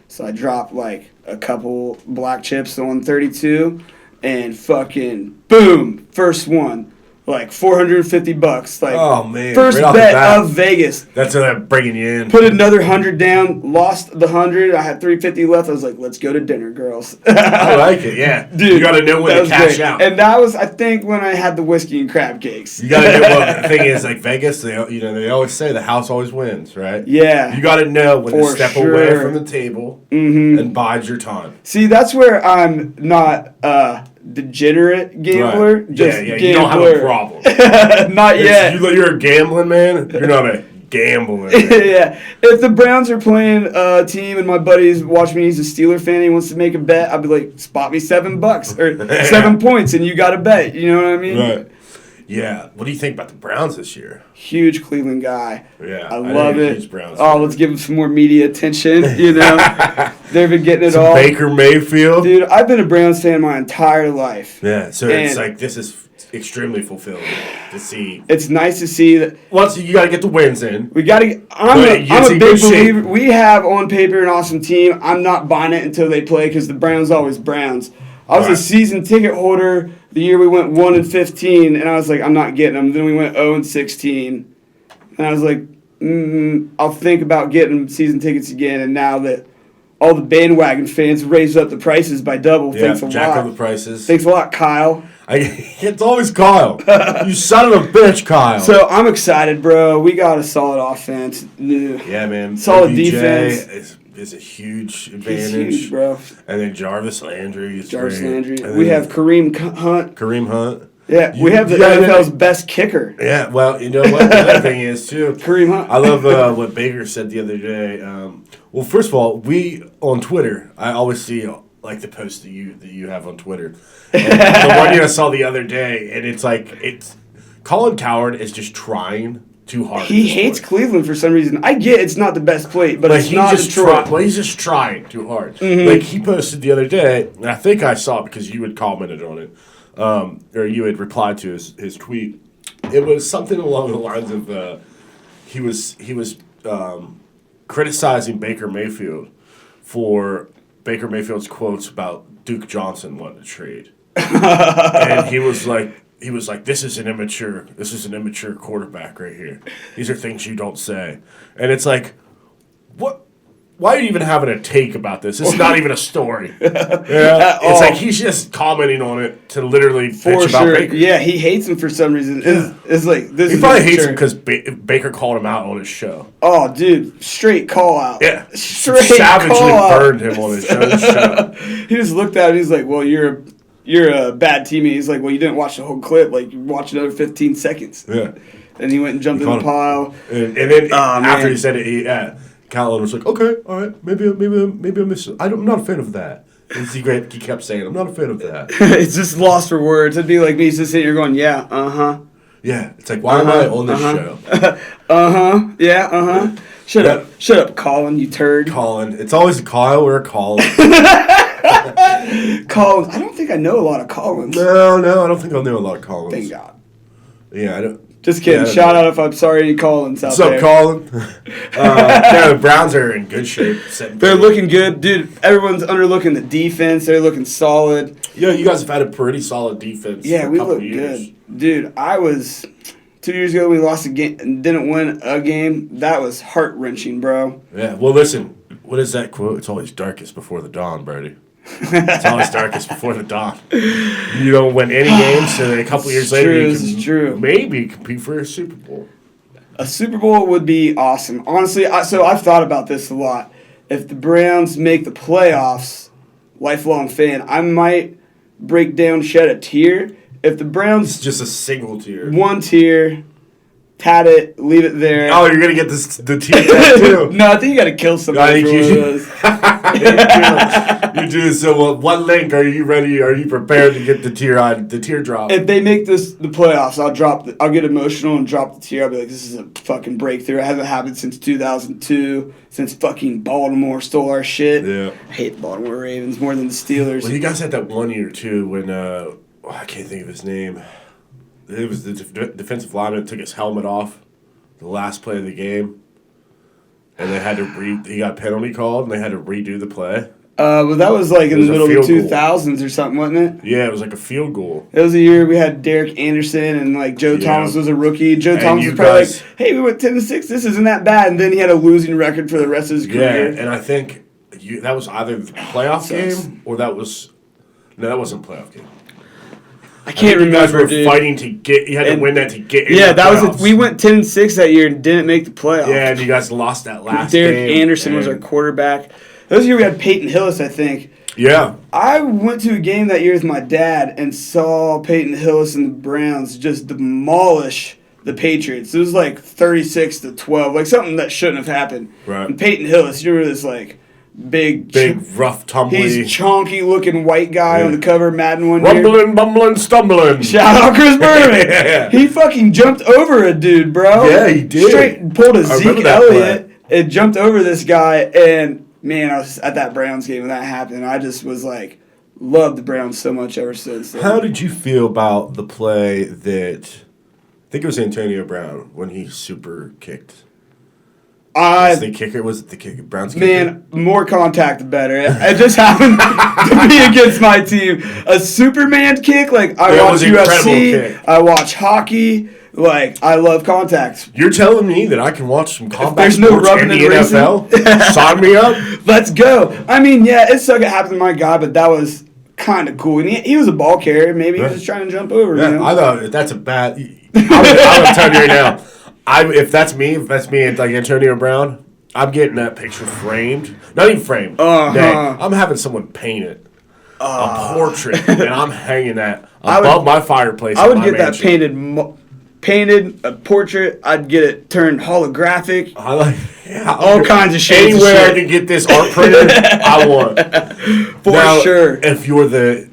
So I drop like a couple black chips on 32, and fucking boom, first one. Like $450, like oh man, first right bet of Vegas. That's bringing you in. Put another 100 down, lost the 100. I had $350 left. I was like, let's go to dinner, girls. I like it, yeah. Dude, you got to know when to cash great. out. And that was, I think, when I had the whiskey and crab cakes. You got to know what the thing is. Like Vegas, they always say the house always wins, right? Yeah. You got to know when to step away from the table and bide your time. See, that's where I'm not degenerate gambler. Right. Just yeah, gambler. You don't have a problem. Not yet. You're a gambling man. You're not a gambling man. Yeah. If the Browns are playing a team and my buddy's watching me, he's a Steeler fan, he wants to make a bet, I'd be like, spot me $7 or 7 points, and you got to bet. You know what I mean? Right. Yeah. What do you think about the Browns this year? Huge Cleveland guy. Yeah. I love it. Huge Browns fan. Let's give him some more media attention. They've been getting it all. Baker Mayfield. Dude, I've been a Browns fan my entire life. Yeah. So it's like this is extremely fulfilling to see. It's nice to see that. Once you got to get the wins in. We got to. I'm a big believer. We have on paper an awesome team. I'm not buying it until they play because the Browns always Browns. I was a season ticket holder the year we went 1-15, and I was like, I'm not getting them. Then we went 0-16, and I was like, I'll think about getting season tickets again. And now that all the bandwagon fans raised up the prices by double, thanks a lot. Jack up the prices. Thanks a lot, Kyle. It's always Kyle. You son of a bitch, Kyle. So I'm excited, bro. We got a solid offense. Yeah, man. Solid OBJ defense. Is a huge advantage. He's huge, bro. And then Jarvis Landry. We have Kareem Hunt. Yeah, we have the NFL's best kicker. Yeah, well, you know what? The other thing is, too. Kareem Hunt. I love what Baker said the other day. Well, first of all, we, on Twitter, I always see, like, the posts that you have on Twitter. And the one I saw the other day, and it's like, Colin Cowherd is just trying too hard. He hates Cleveland for some reason. I get it's not the best plate, but it's not Detroit. He's just trying too hard. Like, he posted the other day, and I think I saw it because you had commented on it, or you had replied to his tweet. It was something along the lines of he was criticizing Baker Mayfield for Baker Mayfield's quotes about Duke Johnson wanting to trade. And he was like, this is an immature quarterback right here. These are things you don't say. And it's like, what? why are you even having a take about this? It's not even a story. Yeah, it's like he's just commenting on it to literally bitch about Baker. Yeah, he hates him for some reason. It's like this. He probably hates him because Baker called him out on his show. Oh, dude, straight call out. Yeah, straight savagely call out. burned him on his show. He just looked at him. He's like, "Well, you're a bad teammate." He's like, "Well, you didn't watch the whole clip. Like, you watched another 15 seconds." Yeah. And he went and jumped in the pile. And then after he said it, Callan was like, "Okay, all right, maybe I missed it. I'm not a fan of that." And he kept saying, "I'm not a fan of that." It's just lost for words. It'd be like me just sitting here going, "Yeah, Yeah, it's like, why am I on this show? Yeah, Shut up, Colin, you turd. Colin, it's always a Kyle or a Colin. Collins. I don't think I know a lot of Collins. No, I don't think I'll know a lot of Collins. Thank God. Yeah, I don't. Just kidding. Shout out if I'm sorry, any Collins out there. What's up, Colin? Yeah, the Browns are in good shape. They're looking good. Dude, everyone's underlooking the defense. They're looking solid. Yeah, you guys have had a pretty solid defense for a we couple look years. good. Dude, 2 years ago we lost a game and didn't win a game. That was heart-wrenching, bro. Yeah, well, listen, what is that quote? It's always darkest before the dawn, Brodie. It's always darkest before the dawn. You don't win any games, so a couple years later you can maybe compete for a Super Bowl. A Super Bowl would be awesome. Honestly, so I've thought about this a lot. If the Browns make the playoffs, lifelong fan, I might break down, shed a tear. If the Browns... It's just a single tear. One tear... Tat it, leave it there. Oh, you're gonna get the tear tattoo. No, I think you gotta kill somebody for one of those. You do. So, what link are you ready? Are you prepared to get the teardrop? If they make the playoffs, I'll get emotional and drop the tear. I'll be like, this is a fucking breakthrough. It hasn't happened since 2002, since fucking Baltimore stole our shit. Yeah. I hate the Baltimore Ravens more than the Steelers. Well, you guys had that 1 year too when I can't think of his name. It was the defensive lineman that took his helmet off the last play of the game. And they had to he got a penalty called, and they had to redo the play. Well, that was like in the middle of the 2000s or something, wasn't it? Yeah, it was like a field goal. It was a year we had Derek Anderson, and like Joe Thomas was a rookie. Joe Thomas was probably like, hey, we went 10-6, this isn't that bad. And then he had a losing record for the rest of his career. Yeah, and I think that was either the playoff game or that wasn't a playoff game. I can't remember. You guys were fighting to get. You had to win that to get. Yeah, that was it. We went 10-6 that year and didn't make the playoffs. Yeah, and you guys lost that last Derek game. Anderson was our quarterback. That was the year we had Peyton Hillis, I think. Yeah. I went to a game that year with my dad and saw Peyton Hillis and the Browns just demolish the Patriots. It was like 36-12, like something that shouldn't have happened. Right. And Peyton Hillis, you remember this like big, rough, tumbly. He's chonky looking white guy on the cover of Madden one year. Rumbling, bumbling, stumbling. Shout out Chris Berman. Yeah. He fucking jumped over a dude, bro. Yeah, he did. Straight pulled a Zeke Elliott and jumped over this guy. And man, I was at that Browns game when that happened. I just was like, loved the Browns so much ever since. How did you feel about the play that I think it was Antonio Brown when he super kicked? Was the kicker? Was it the kicker? Brown's kicker? Man, more contact the better. It just happened to be against my team. A Superman kick, like I watch UFC, I watch hockey. Like I love contact. You're telling me that I can watch some combat sports in the NFL? Sign me up. Let's go. I mean, yeah, it sucked. It happened to my guy, but that was kind of cool. And he was a ball carrier. Maybe he was just trying to jump over. Yeah, you know? I thought that's a bad. I'm telling you right now. If that's me like Antonio Brown, I'm getting that picture framed. Not even framed. Dang, I'm having someone paint it. A portrait, and I'm hanging that above my fireplace. I would get that painted, a portrait. I'd get it turned holographic. I like all kinds of shit. Anywhere I can get this art printed, I want. For sure. If you're the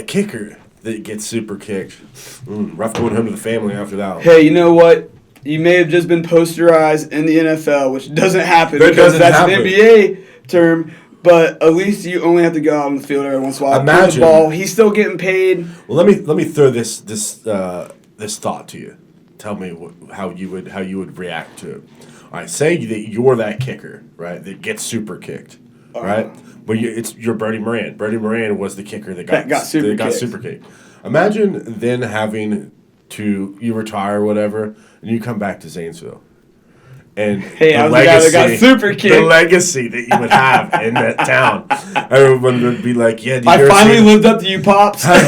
kicker that gets super kicked, rough going home to the family after that. Hey, you know what? You may have just been posterized in the NFL, which doesn't happen because that's an NBA term. But at least you only have to go out on the field every once in a while. Imagine the ball. He's still getting paid. Well, let me throw this thought to you. Tell me how you would react to it. All right, say that you're that kicker, right? That gets super kicked, right? But you're Brodie Moran. Brodie Moran was the kicker that got super kicked. Imagine then having to retire or whatever, and you come back to Zanesville, And Hey, I was the guy that got super kicked. The legacy that you would have in that town. Everyone would be like, yeah, I finally lived up to you, Pops. Are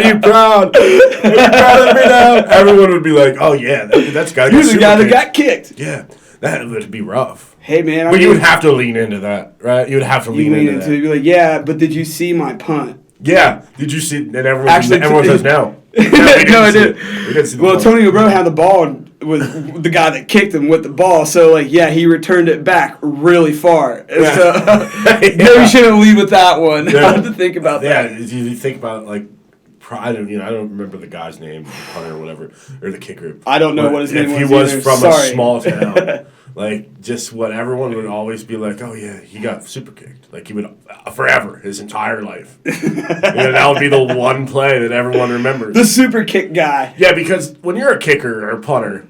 you proud? Are you proud of me now? Everyone would be like, oh, yeah, that's got to You're the guy that got kicked. Yeah, that would be rough. Hey, man. But you would have to lean into that, right? You would have to lean into that. You'd be like, yeah, but did you see my punt? Yeah. Did you see? And everyone says no. No, I didn't. Well, Tony O'Bro had the ball and was the guy that kicked him with the ball. So, like, yeah, he returned it back really far. Yeah. So, maybe shouldn't leave with that one. I have to think about that. Yeah, you think about, like, I don't remember the guy's name, the punter or whatever, or the kicker. I don't know what his name was. If he was either. from Sorry. a small town, like, just what everyone would always be like, oh, yeah, he got super kicked. Like, he would, forever, his entire life. That would be the one play that everyone remembers. The super kick guy. Yeah, because when you're a kicker or a punter,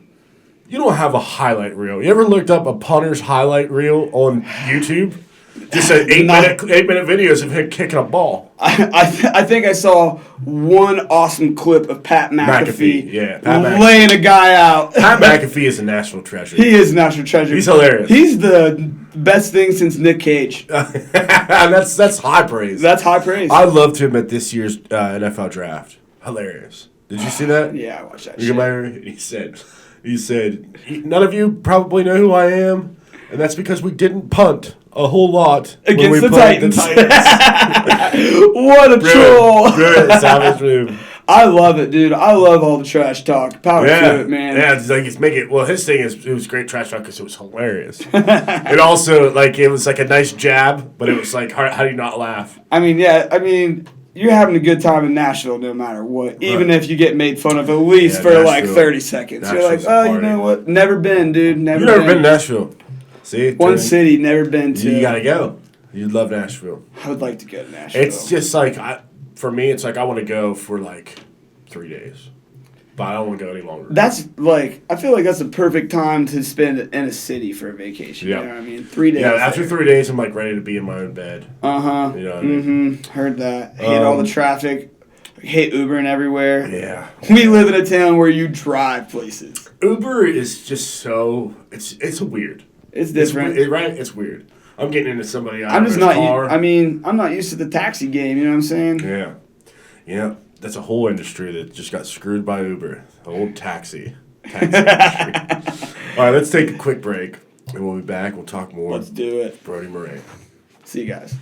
you don't have a highlight reel. You ever looked up a punter's highlight reel on YouTube? Just an 8-minute videos of him kicking a ball. I think I saw one awesome clip of Pat McAfee. Yeah, Pat McAfee. Laying a guy out. Pat McAfee is a national treasure. He is a national treasure. He's hilarious. He's the best thing since Nick Cage. That's high praise. That's high praise. I loved him at this year's NFL draft. Hilarious. Did you see that? Yeah, I watched that You shit. remember? He said, none of you probably know who I am, and that's because we didn't punt a whole lot against the Titans. What a troll. Brilliant. Savage move. I love it, dude. I love all the trash talk. Power to it, man. Yeah, it's like his thing is it was great trash talk because it was hilarious. It also it was like a nice jab, but it was like how do you not laugh? I mean, you're having a good time in Nashville no matter what, even if you get made fun of at least for like 30 seconds. Nashville's You're like, oh, you know what? Never been, dude. You've never been to Nashville. See? One city, never been to. You gotta go. You'd love Nashville. I would like to go to Nashville. It's just like, for me, it's like I want to go for like 3 days. But I don't want to go any longer. That's like, I feel like that's a perfect time to spend in a city for a vacation. Yeah. You know what I mean? 3 days. Yeah, after 3 days, I'm like ready to be in my own bed. Uh-huh. You know what I mean? Heard that. Hate all the traffic. Hate Ubering everywhere. Yeah. We live in a town where you drive places. Uber is just so, it's weird. It's different. Right? It's weird. I'm getting into somebody I'm just not car. I'm not used to the taxi game, you know what I'm saying? Yeah. Yeah. That's a whole industry that just got screwed by Uber. The old taxi industry. All right, let's take a quick break. And we'll be back. We'll talk more. Let's do it. Brodie Moran. See you guys.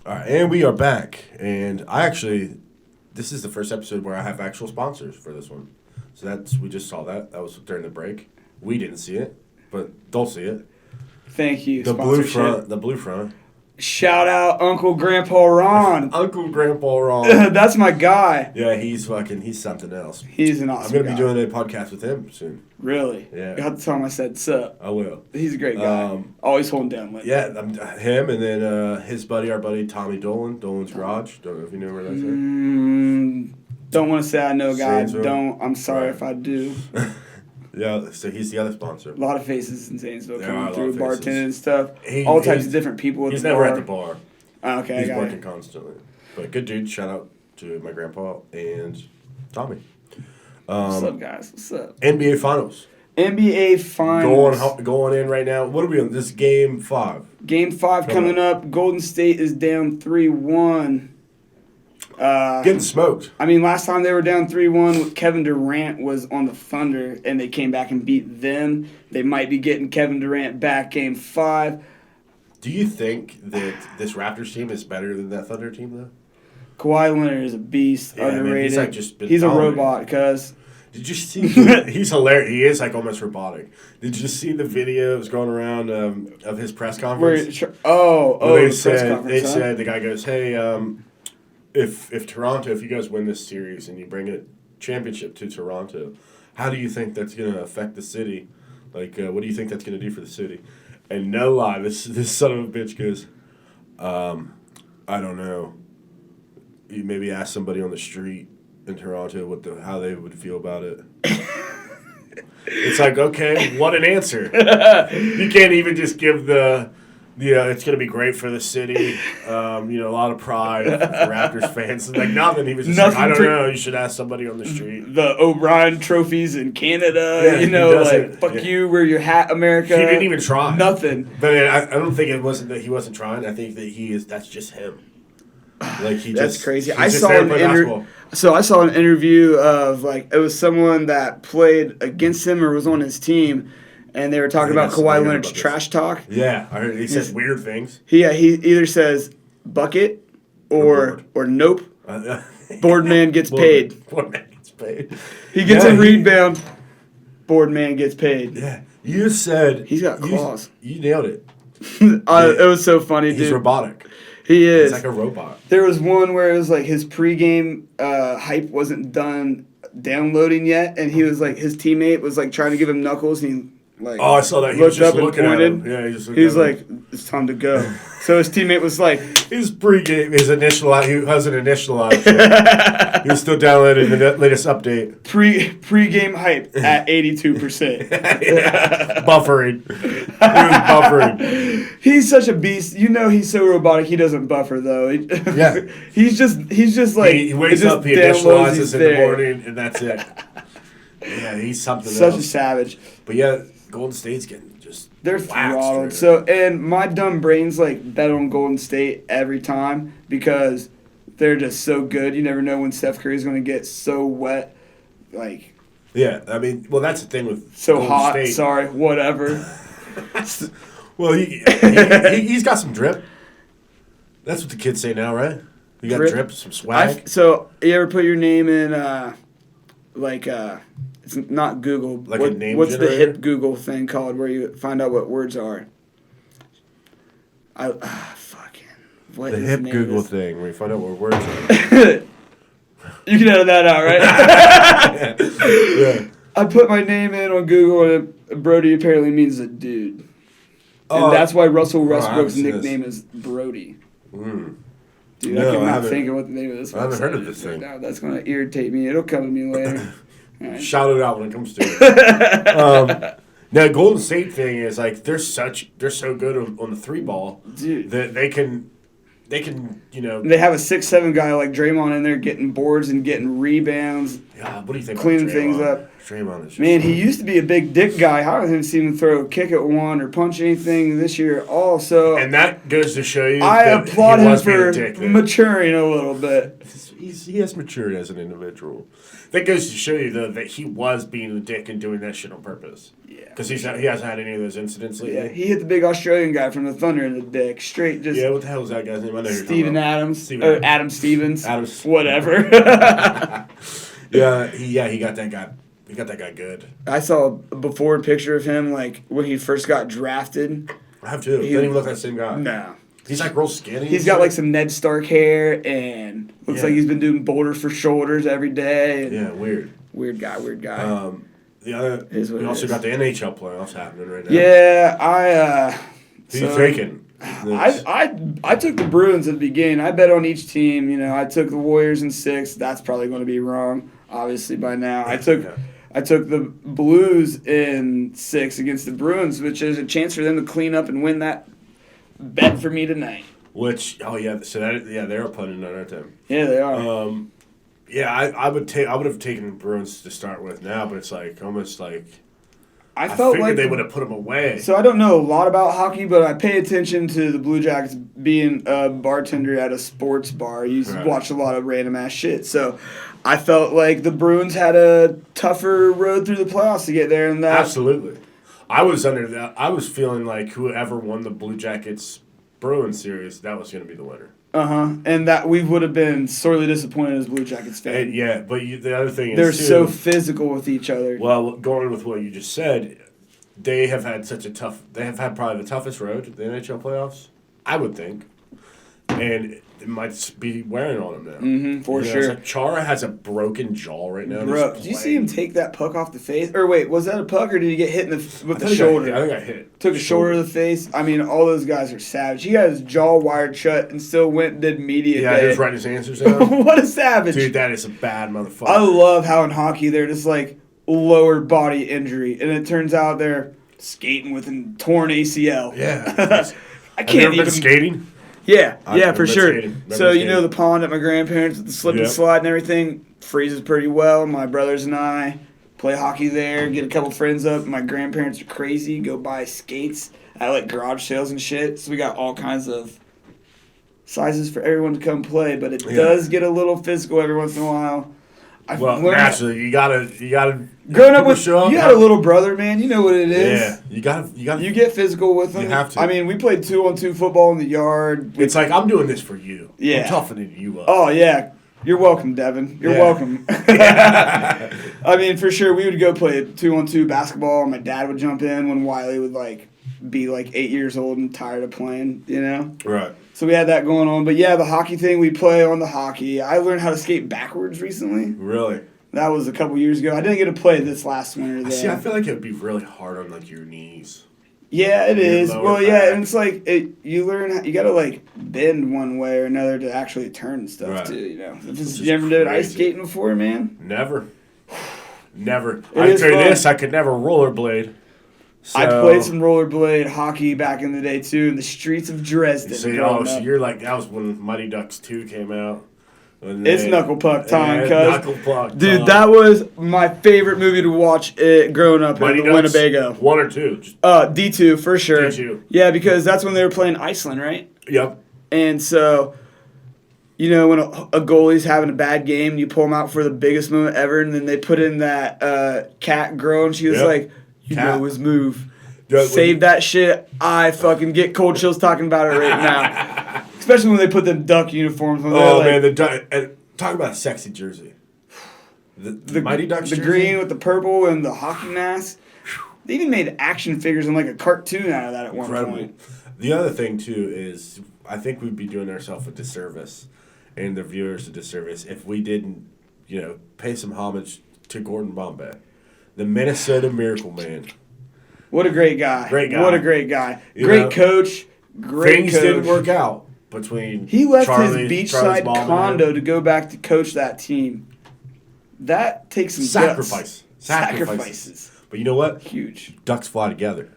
All right, and we are back. And this is the first episode where I have actual sponsors for this one. So we just saw that. That was during the break. We didn't see it, but they'll see it. Thank you. The blue front. Shout out Uncle Grandpa Ron. Uncle Grandpa Ron. That's my guy. Yeah, he's something else. He's an awesome I'm going to guy. be doing a podcast with him soon. Really? Yeah. You have to tell him I said sup. I will. He's a great guy. Always holding down with Yeah, him and then our buddy Tommy Dolan, Dolan's Garage. Don't know if you know where that's at. Don't want to say I know, guys. Zanesville. Don't. I'm sorry if I do. Yeah, so he's the other sponsor. A lot of faces in Zanesville There coming are a lot through, of faces. bartending and stuff. All types of different people at He's the never bar. at the bar. Okay, He's I got working it. constantly. But good dude. Shout out to my grandpa and Tommy. What's up, guys? What's up? NBA Finals. NBA Finals. Going in right now. What are we on? This is Game 5. Game 5 coming up. Golden State is down 3-1. Getting smoked. I mean, last time they were down 3-1, Kevin Durant was on the Thunder, and they came back and beat them. They might be getting Kevin Durant back Game 5. Do you think that this Raptors team is better than that Thunder team, though? Kawhi Leonard is a beast, Yeah, man, underrated. he's, like, just been he's a dominant. robot, cuz. Did you see? He's hilarious. He is like almost robotic. Did you see the videos going around of his press conference? Where Where the press conference, they huh? said the guy goes, "Hey, if Toronto, if you guys win this series and you bring a championship to Toronto, how do you think that's going to affect the city? Like, what do you think that's going to do for the city?" And no lie, this son of a bitch goes, "I don't know. You maybe ask somebody on the street in Toronto how they would feel about it." It's like, okay, what an answer. You can't even just give it's going to be great for the city, a lot of pride for Raptors fans. Like, nothing. He was just like, I don't know, you should ask somebody on the street. The O'Brien trophies in Canada, Yeah, fuck you, wear your hat, America. He didn't even try. Nothing. But I don't think it wasn't that he wasn't trying. I think that that's just him. Like, That's crazy. I saw an interview of it was someone that played against him or was on his team, and they were talking about Kawhi Leonard's trash talk. Yeah, I heard he says weird things. He either says bucket or nope. Board man gets paid. Board man gets paid. He gets a rebound. Board man gets paid. Yeah, you said he's got claws. You nailed it. It was so funny, dude. He's robotic. He is. He's like a robot. There was one where it was like his pregame hype wasn't done downloading yet, and he was like, his teammate was like trying to give him knuckles, and he I saw that. He was just looking at him. Yeah, he just was like, it's time to go. So his teammate was like, his pregame, he wasn't initialized. He was still downloading the latest update. Pregame hype at 82%. Buffering. He was buffering. He's such a beast. He's so robotic. He doesn't buffer though. Yeah. He's just like he wakes up, he initializes in the morning, and that's it. Yeah, he's something such else. a savage. But yeah, Golden State's getting they're throttled. So, and my dumb brain's bet on Golden State every time because they're just so good. You never know when Steph Curry's going to get so wet. Yeah, I mean, well, that's the thing with so Golden hot. State. Sorry, whatever. Well, he's got some drip. That's what the kids say now, right? You got drip, some swag. So, you ever put your name in, it's not Google. Like a name what's generator? the hip Google thing called where you find out what words are? What the is hip name Google of this? thing where you find out what words are. You can edit that out, right? Yeah. I put my name in on Google, and Brodie apparently means a dude. And that's why Russell Westbrook's nickname is Brodie. Dude, I cannot think of what the name of this I haven't heard of website this is thing. right now. That's going to irritate me. It'll come to me later. Right. Shout it out when it comes to it. Now, Golden State thing is they're so good on the three ball, dude, that they can They have a 6'7" guy like Draymond in there getting boards and getting rebounds. Yeah, what do you think? Cleaning about things up. Draymond is just Man, he used to be a big dick guy. I haven't seen him throw a kick at one or punch anything this year. Also, and that goes to show you. I that applaud he him was being for a dick then. maturing a little bit. He has matured as an individual. That goes to show you, though, that he was being a dick and doing that shit on purpose. Yeah. Because he hasn't had any of those incidents lately. Yeah, he hit the big Australian guy from the Thunder in the dick. Straight just... Yeah, what the hell is that guy's name? I know Steven Adams. Adam Adam Stevens. Whatever. he got that guy. He got that guy good. I saw a before picture of him, when he first got drafted. I have too. Doesn't even look like the same guy. No. He's real skinny. He's got some Ned Stark hair and looks like he's been doing boulders for shoulders every day. Yeah, weird. Weird guy. We also got the NHL playoffs happening right now. Yeah, Who you taking? I took the Bruins at the beginning. I bet on each team. I took the Warriors in 6. That's probably going to be wrong, obviously, by now. I took the Blues in 6 against the Bruins, which is a chance for them to clean up and win that bet for me tonight. They're opponent on our team. Yeah, they are. I would have taken the Bruins to start with now, but it's almost like I felt figured like they would have put them away. So I don't know a lot about hockey, but I pay attention to the Blue Jackets being a bartender at a sports bar. You watch a lot of random ass shit. So I felt like the Bruins had a tougher road through the playoffs to get there, and that Absolutely. I was under that. I was feeling like whoever won the Blue Jackets Bruins series, that was going to be the winner. And that we would have been sorely disappointed as Blue Jackets fans. And yeah, but the other thing is they're too, so physical with each other. Well, going with what you just said, they have had they have had probably the toughest road to the NHL playoffs, I would think. And it might be wearing on him now. For It's sure. like Chara has a broken jaw right now. Bro, did you see him take that puck off the face? Or wait, was that a puck or did he get hit with the shoulder? I think I hit. Took a shoulder to the face. I mean, all those guys are savage. He got his jaw wired shut and still went and did media Yeah, day. he was writing his answers down. What a savage. Dude, that is a bad motherfucker. I love how in hockey they're just like lower body injury. And it turns out they're skating with a torn ACL. Yeah. I can't even. Been skating? Yeah, I've for been sure. skating. So, you know, the pond at my grandparents with the slip and slide and everything freezes pretty well. My brothers and I play hockey there, get a couple friends up. My grandparents are crazy, go buy skates at like garage sales and shit. So we got all kinds of sizes for everyone to come play, but it does get a little physical every once in a while. Well, naturally, you gotta. Growing up with you had a little brother, man. You know what it is. Yeah, you gotta. You get physical with them. You have to. I mean, we played 2-on-2 football in the yard. It's like I'm doing this for you. Yeah, I'm toughening you up. Oh yeah, you're welcome, Devin. You're welcome. I mean, for sure, we would go play 2-on-2 basketball. And my dad would jump in when Wiley would be 8 years old and tired of playing. You know. Right. So we had that going on. But yeah, the hockey thing, we play on the hockey. I learned how to skate backwards recently. Really? That was a couple years ago. I didn't get to play this last winter, though. See, I feel like it would be really hard on your knees. Yeah, it is. Well, yeah, back. and it's like you learn you got to bend one way or another to actually turn and stuff too. You know, you ever did ice skating before, man? Never. I It tell is you fun. this: I could never rollerblade. So, I played some rollerblade hockey back in the day too, in the streets of Dresden. So you're like that was when Mighty Ducks 2 came out. It's knuckle puck time, cuz. Knuckle puck Dude, time. that was my favorite movie to watch growing up Mighty in Ducks, Winnebago. 1 or 2? D2 for sure. D2. Yeah, because that's when they were playing Iceland, right? Yep. And so, you know, when a goalie's having a bad game, you pull him out for the biggest moment ever, and then they put in that Cat girl, and she was like, you know his move. Save that shit. I fucking get cold chills talking about it right now. Especially when they put them duck uniforms on. Man, and talk about a sexy jersey. The Mighty Ducks the jersey? green with the purple and the hockey mask. They even made action figures and a cartoon out of that at one point. The other thing too is I think we'd be doing ourselves a disservice and the viewers a disservice if we didn't, pay some homage to Gordon Bombay, the Minnesota Miracle Man. What a great guy. What a great guy. Great coach. Things didn't work out between He left Charlie, his Charlie's beachside mom and condo him. to go back to coach that team. That takes some Sacrifices. But you know what? Huge. Ducks fly together.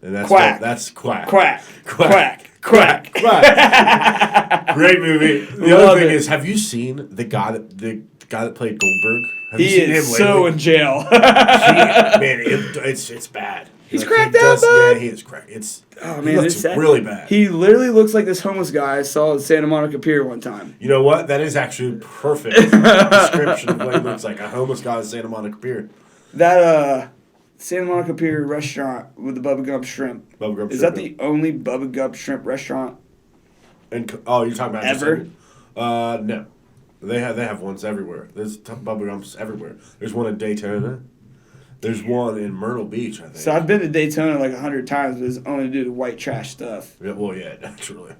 And that's Quack. That's quack. Quack. Quack. Quack. Quack. Great movie. The Love other thing it. is, have you seen the guy that played Goldberg? Have He you seen is him so lately? in jail. It's bad. He's Like, cracked he out, bud? Yeah, he is cracked. Oh He man, looks it's sad. really bad. He literally looks like this homeless guy I saw at Santa Monica Pier one time. You know what? That is actually a perfect description of what he looks like. A homeless guy at Santa Monica Pier. That Santa Monica Pier restaurant with the Bubba Gump shrimp. Is that the only Bubba Gump shrimp restaurant? You're talking about ever? No, they have ones everywhere. There's Bubba Gumps everywhere. There's one in Daytona. There's one in Myrtle Beach, I think. So I've been to Daytona 100 times, but it's only to do the white trash stuff. Yeah, well, yeah, naturally.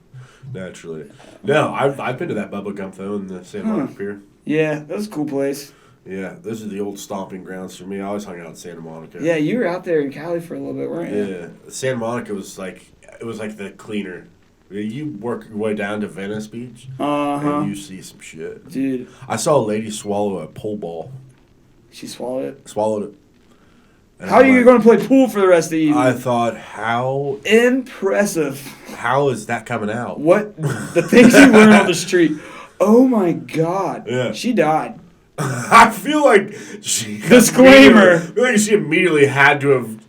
No, I've been to that Bubba Gump though in the Santa Monica Pier. Yeah, that was a cool place. Yeah, those are the old stomping grounds for me. I always hung out in Santa Monica. Yeah, you were out there in Cali for a little bit, weren't you? Yeah, Santa Monica was like the cleaner. You work your way down to Venice Beach, and you see some shit. Dude. I saw a lady swallow a pole ball. She swallowed it? Swallowed it. And How are you going to play pool for the rest of the evening? I thought, how impressive. How is that coming out? What? The things you learn on the street. Oh, my God. Yeah. She died. I feel like she... Disclaimer. I feel like she immediately had to have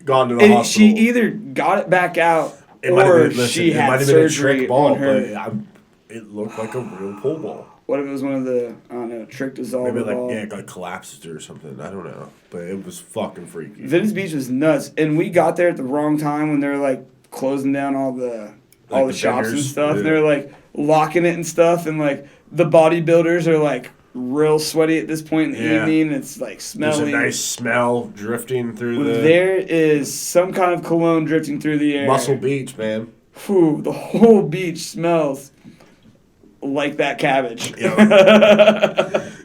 gone to the And hospital. she either got it back out It might have or been, listen, she it had might have been a surgery trick ball, on her. but it looked like a real pole ball. What if it was one of the, I don't know, trick dissolver Maybe ball? it got collapsed or something. I don't know. But it was fucking freaky. Venice Beach was nuts. And we got there at the wrong time when they were closing down all the all Like the shops and vendors, stuff. yeah. And they're like locking it and stuff, and like the bodybuilders are like real sweaty at this point in the Yeah. evening. It's like There's smelly. a nice smell drifting through the There is some kind of cologne drifting through the air. Muscle Beach, man. Whew, the whole beach smells like that cabbage.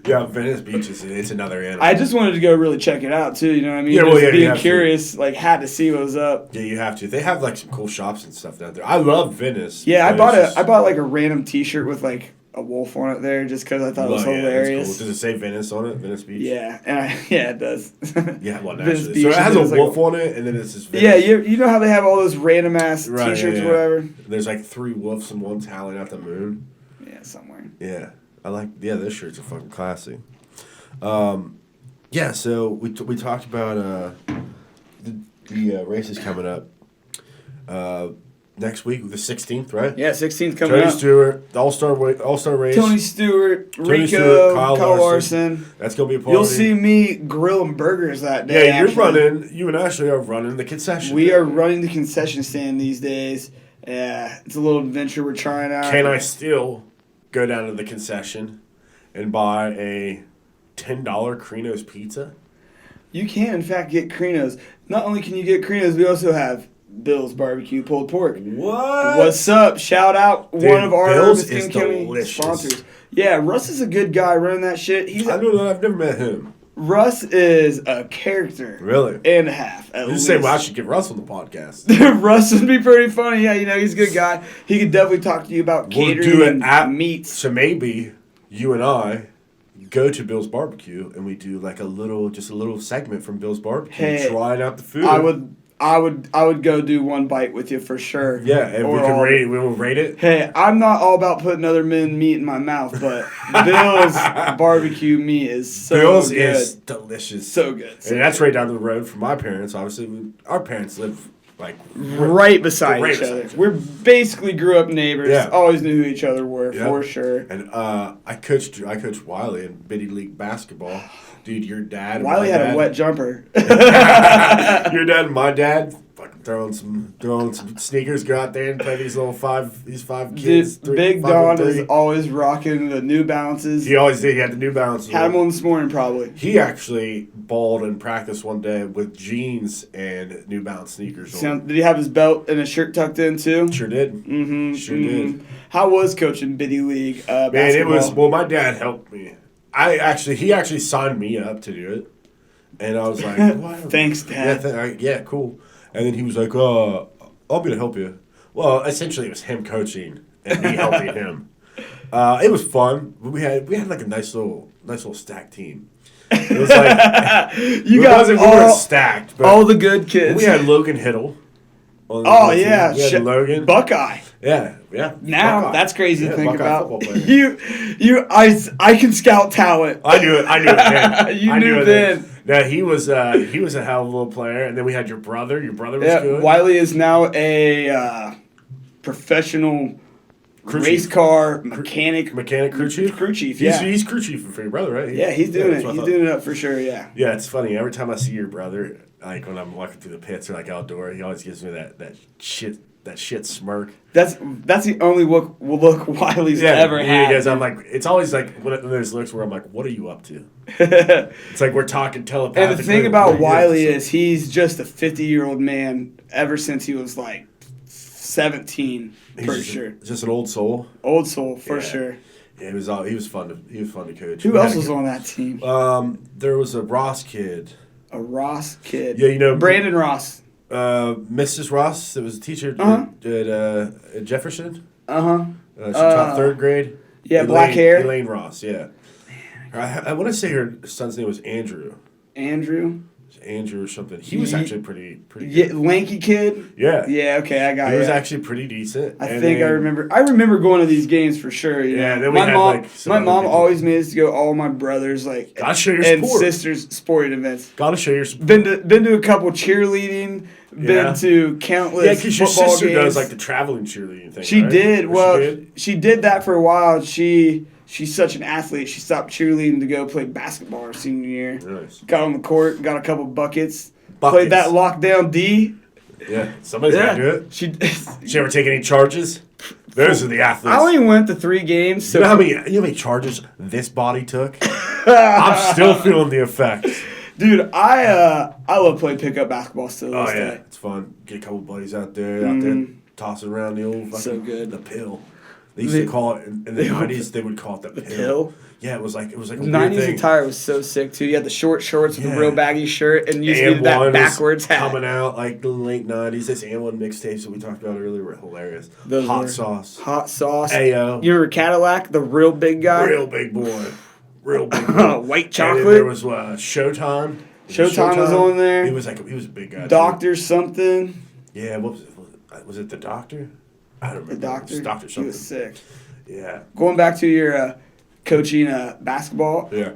Yeah, Venice Beach it's another animal. I just wanted to go really check it out too. You know what I mean? Yeah, well, Just yeah, you being have to. curious, like had to see what was up. Yeah, you have to. They have like some cool shops and stuff down there. I love Venice. Yeah, but it's I bought like a random T-shirt with like a wolf on it there, just because I thought it was well, yeah, that's hilarious. cool. Does it say Venice on it? Venice Beach? Yeah, and yeah, it does. Yeah, well, Venice naturally. Beach, So it has and a it's like wolf on it, and then it's just Venice. Yeah, you know how they have all those random ass Right, T-shirts yeah, or whatever. There's like 3 wolves and one's howling at the moon. Yeah, somewhere. Yeah, I like. Yeah, this shirt's a fucking classy. Yeah, so we talked about the races coming up next week, the 16th, right? Yeah, 16th coming Tony up. Stewart, the All-Star race. Tony Stewart, Tony Rico, Stewart, Kyle Larson. That's gonna be a party. You'll see me grilling burgers that day. Yeah, you're actually. running. You and Ashley are running the concession. We are running the concession stand these days. Yeah, it's a little adventure we're trying out. Can I still go down to the concession and buy a $10 Crino's pizza? You can, in fact, get Crinos. Not only can you get Crinos, we also have Bill's Barbecue Pulled Pork. What? What's up? Shout out Dude, one of our Bill's Muskingum is County delicious. sponsors. Yeah, Russ is a good guy running that shit. I don't know. I've never met him. Russ is a character. Really? And a half, at You least. say, well, I should get Russ on the podcast. Russ would be pretty funny. Yeah, you know, he's a good guy. He could definitely talk to you about catering We'll do it and at meats. So maybe you and I go to Bill's Barbecue and we do like a little segment from Bill's Barbecue, Hey, trying out the food. I would go do one bite with you for sure. Yeah, and Or we can all- rate it. We will rate it. Hey, I'm not all about putting other men meat in my mouth, but Bill's barbecue meat is so Bill's good. is delicious. So good. And that's right down the road from my parents. Obviously, our parents live like right beside right each beside other. each other. We're basically grew up neighbors. Yeah. Always knew who each other were Yep. for sure. And I coached Wiley in Biddy League basketball. Dude, your dad. and Wiley my had dad, a wet jumper. Your dad and my dad fucking throwing some sneakers. Go out there and play these five kids. Dude, Big 5 Don and 3. is always rocking the New Balances. He always did. He had the New Balance. Had them on this morning probably. He actually balled in practice one day with jeans and New Balance sneakers on. Did he have his belt and his shirt tucked in too? Sure did. Mm-hmm. Sure did. How was coaching Biddy League Man, basketball? it was. Well, my dad helped me. He actually signed me up to do it, and I was like, what? Thanks, Dad. Yeah, cool. And then he was like, I'll be to help you. Well, essentially, it was him coaching and me helping him. It was fun. We had like a nice little stacked team. It was like You got we weren't stacked, but all the good kids. we had Logan Hiddle. On Oh the team. yeah, we had Logan. Buckeye. Yeah. Now Buckeye. that's crazy to Yeah, think Buckeye about. football player. I can scout talent. I knew it then. You I knew it then. No, he was a hell of a little player, and then we had your brother. Your brother was Yeah, good. Wiley is now a professional race car mechanic. Crew chief. Crew chief. Yeah. He's crew chief for your brother, right? Yeah, he's doing that's it. what I He's thought. doing it up for sure. Yeah. Yeah, it's funny. Every time I see your brother, like when I'm walking through the pits or like outdoor, he always gives me that shit smirk. That's the only look Wiley's ever had. Because I'm like, it's always like one of those looks where I'm like, what are you up to? It's like we're talking telepathically. And the thing about Wiley is he's just a 50-year-old man ever since he was like 17, for sure. Just an old soul. Old soul, for Yeah. sure. Yeah, he was fun to coach. Who else was on that team? There was a Ross kid. A Ross kid. Yeah, you know Brandon Ross. Mrs. Ross, that was a teacher at Jefferson. Uh-huh. She taught 3rd grade. Yeah, black hair. Elaine Ross, yeah. I want to say her son's name was Andrew. Andrew. Andrew or something. He was actually pretty Yeah, good. lanky kid. Yeah. Yeah, okay, I got it. He was actually pretty decent. I think I remember. I remember going to these games for sure. You Yeah, know? then we my had, mom. like, some my other mom people. always made us to go all my brothers like Gotta show your and support. sisters sporting events. Gotta show your support. Been to a couple cheerleading. Yeah. Been to countless Yeah, because your football sister games. does like the traveling cheerleading thing. She right? did. Or Well, she did that for a while. She's such an athlete. She stopped cheerleading to go play basketball her senior year. Nice. Got on the court, got a couple buckets. Buckets. Played that lockdown D. Yeah, somebody's got to do it. She ever take any charges? Those are the athletes. I only went to 3 games. So you know how many charges this body took? I'm still feeling the effects. Dude, I love playing pickup basketball still. Oh, yeah. It's fun. Get a couple buddies out there, tossing around the old So good. the pill. They used to call it in the 90s. They would call it the pill. Yeah, it was like a weird 90s thing. attire was so sick too. You had the short shorts with the real baggy shirt, and you needed that backwards hat. Coming out like the late 90s. This and1 mixtapes that we talked about earlier were hilarious. Hot sauce. Ayo. You remember Cadillac, the real big guy? Real big boy. White chocolate. And then there was Showtime. Showtime was on there. He was a big guy. Doctor something. Yeah, what was it? Was it the Doctor? I don't remember. The Doctor. Doctor something. He was sick. Yeah. Going back to your coaching basketball. Yeah.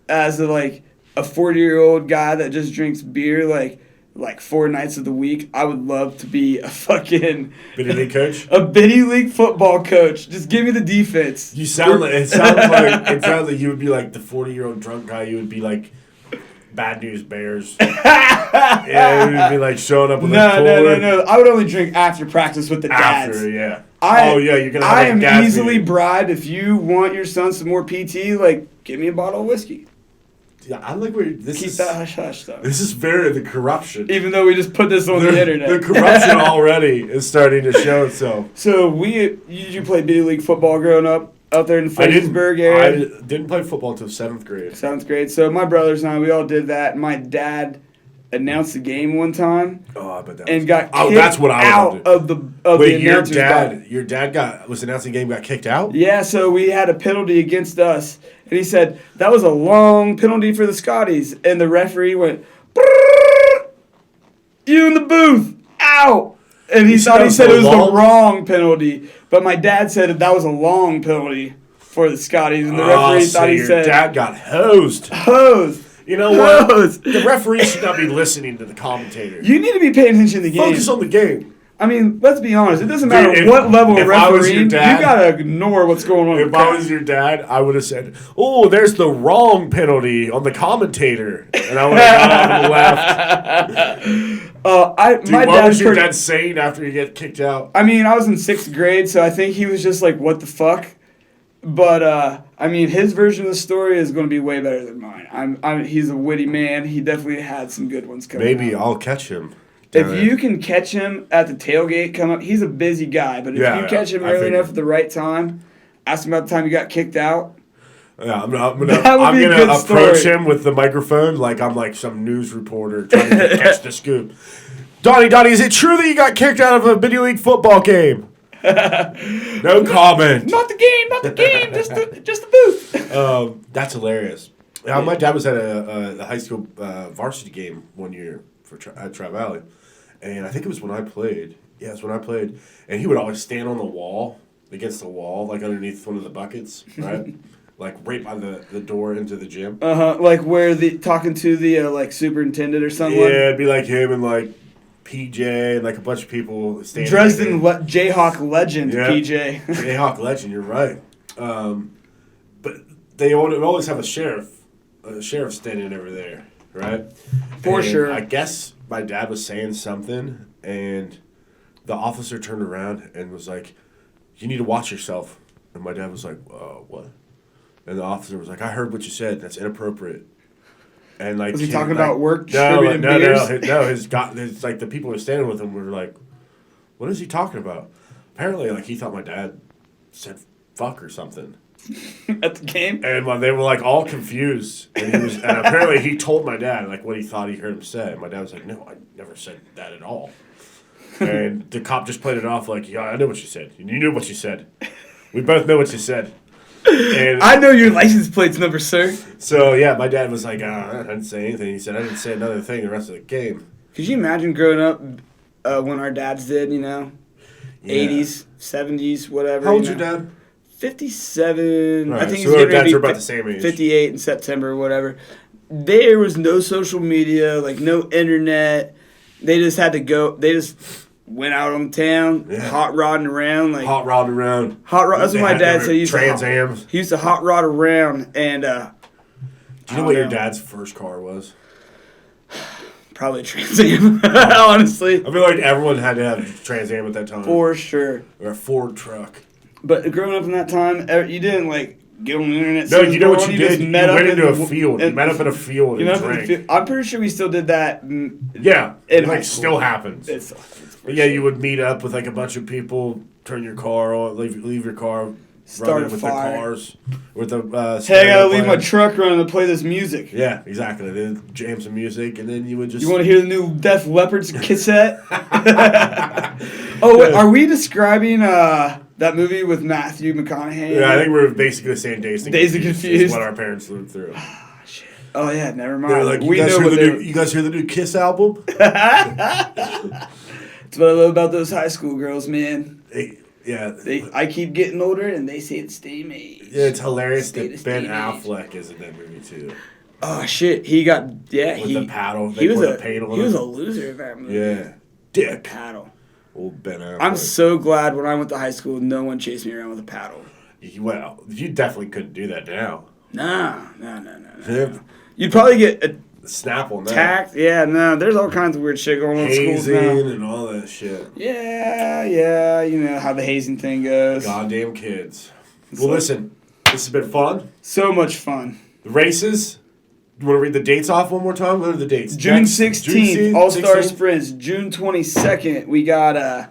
As a 40-year-old guy that just drinks beer like 4 nights of the week, I would love to be a fucking Biddy league coach. A Biddy league football coach. Just give me the defense. You sound like it sounds like you would be like the 40-year-old drunk guy. You would be like Bad News Bears. Yeah, you would be like showing up with No. I would only drink after practice with the dads. After, yeah. You're gonna. I am easily bribed. If you want your son some more PT, give me a bottle of whiskey. Yeah, I like where this Keep that hush hush stuff. This is very the corruption. Even though we just put this on the internet, the corruption already is starting to show itself. So did you play Biddy league football growing up out there in the Fredericksburg area? I didn't play football until 7th grade. 7th grade. So my brothers and I, we all did that. My dad announced the game one time. Oh, I bet that. And got kicked that's what I out of the announcer's box. Your dad was announcing the game, got kicked out? Yeah, so we had a penalty against us. And he said, that was a long penalty for the Scotties. And the referee went, you in the booth, out. And he said it was the wrong penalty. But my dad said that was a long penalty for the Scotties. And the referee thought he said. Your dad got hosed. Hosed. You know what? The referee should not be listening to the commentator. You need to be paying attention to the game. Focus on the game. I mean, let's be honest. It doesn't matter what level of refereeing. You gotta ignore what's going on. If I was your dad, I would have said, "Oh, there's the wrong penalty on the commentator," and I would have got on the left. What was your dad saying after you get kicked out? I mean, I was in 6th grade, so I think he was just like, "What the fuck." But I mean, his version of the story is going to be way better than mine. He's a witty man. He definitely had some good ones coming. Maybe out. I'll catch him. If you can catch him at the tailgate, come up. He's a busy guy, but if you catch him early enough at the right time, ask him about the time you got kicked out. Yeah, I'm gonna approach him with the microphone like I'm like some news reporter trying to catch the scoop. Donnie, is it true that you got kicked out of a Biddy league football game? No comment. Not the game, just the booth. That's hilarious. My dad was at a high school varsity game one year at Tri Valley, and I think it was when I played. Yeah, it was when I played, and he would always stand on the wall, against the wall, like underneath one of the buckets, right? Like right by the door into the gym. Like where talking to the superintendent or someone. Yeah, it'd be like him and like PJ and like a bunch of people standing. Dresden Jayhawk legend, yeah. PJ. Jayhawk legend, you're right. But they would always have a sheriff standing over there, right? For sure. I guess my dad was saying something, and the officer turned around and was like, "You need to watch yourself." And my dad was like, "What?" And the officer was like, "I heard what you said. That's inappropriate." And like, was he talking about work? No. His like the people who were standing with him were like, "What is he talking about?" Apparently, like he thought my dad said "fuck" or something at the game, and they were like all confused. And apparently he told my dad like what he thought he heard him say. And my dad was like, "No, I never said that at all." And the cop just played it off like, "Yeah, I know what you said. You knew what you said. We both know what you said." And I know your license plate's number, sir. So, yeah, my dad was like, I didn't say anything. He said, I didn't say another thing the rest of the game. Could you imagine growing up when our dads did, Yeah. 80s, 70s, whatever. How old's your dad? 57. Right, I think so he's our dads are about the same age. 58 in September or whatever. There was no social media, no internet. They just had to go. They just went out on town, hot rodding around. Hot rodding around. That's what my dad said. He used Trans-Ams. He used to hot rod around. And do you know what your dad's first car was? Probably Trans Am, honestly. I feel like everyone had to have Trans Am at that time. For sure. Or a Ford truck. But growing up in that time, you didn't like get on the internet. No, you know what you did? just You met went up into in a field. You met up in a field and drank. I'm pretty sure we still did that. Yeah, in it high like school. still happens. It's But yeah, you would meet up with like a bunch of people, turn your car on, leave your car Start running a with fire. their cars, with the Hey, I gotta leave my playing. truck running to play this music. Yeah, exactly. Then jam some music, and then you would just. You want to hear the new Def Leppard's cassette? Oh, wait, are we describing that movie with Matthew McConaughey? Yeah, I think we're basically saying Dazed and Dazed and Confused. Confused. Is what our parents lived through. Oh yeah, never mind. They're like, we you guys, know hear what they. you guys hear the new Kiss album? That's what I love about those high school girls, man. Yeah. I keep getting older, and they say the same age. Yeah, it's hilarious Stay that the Ben same age. Affleck is in that movie too. Oh shit, he got With the paddle, He they was put a the paint on he was him. a loser in that movie. Yeah. Dick. Paddle. Old Ben Affleck. I'm so glad when I went to high school, no one chased me around with a paddle. Well, you definitely couldn't do that now. No. Yeah. You'd probably get Snap on that. attacked. Yeah, no. There's all kinds of weird shit going on in schools Hazing now. and all that shit. Yeah. You know how the hazing thing goes. Goddamn kids. Well, listen, this has been fun. So much fun. The races. You want to read the dates off one more time? What are the dates? June Next- 16th, All-Star 16th? Sprints. June 22nd, we got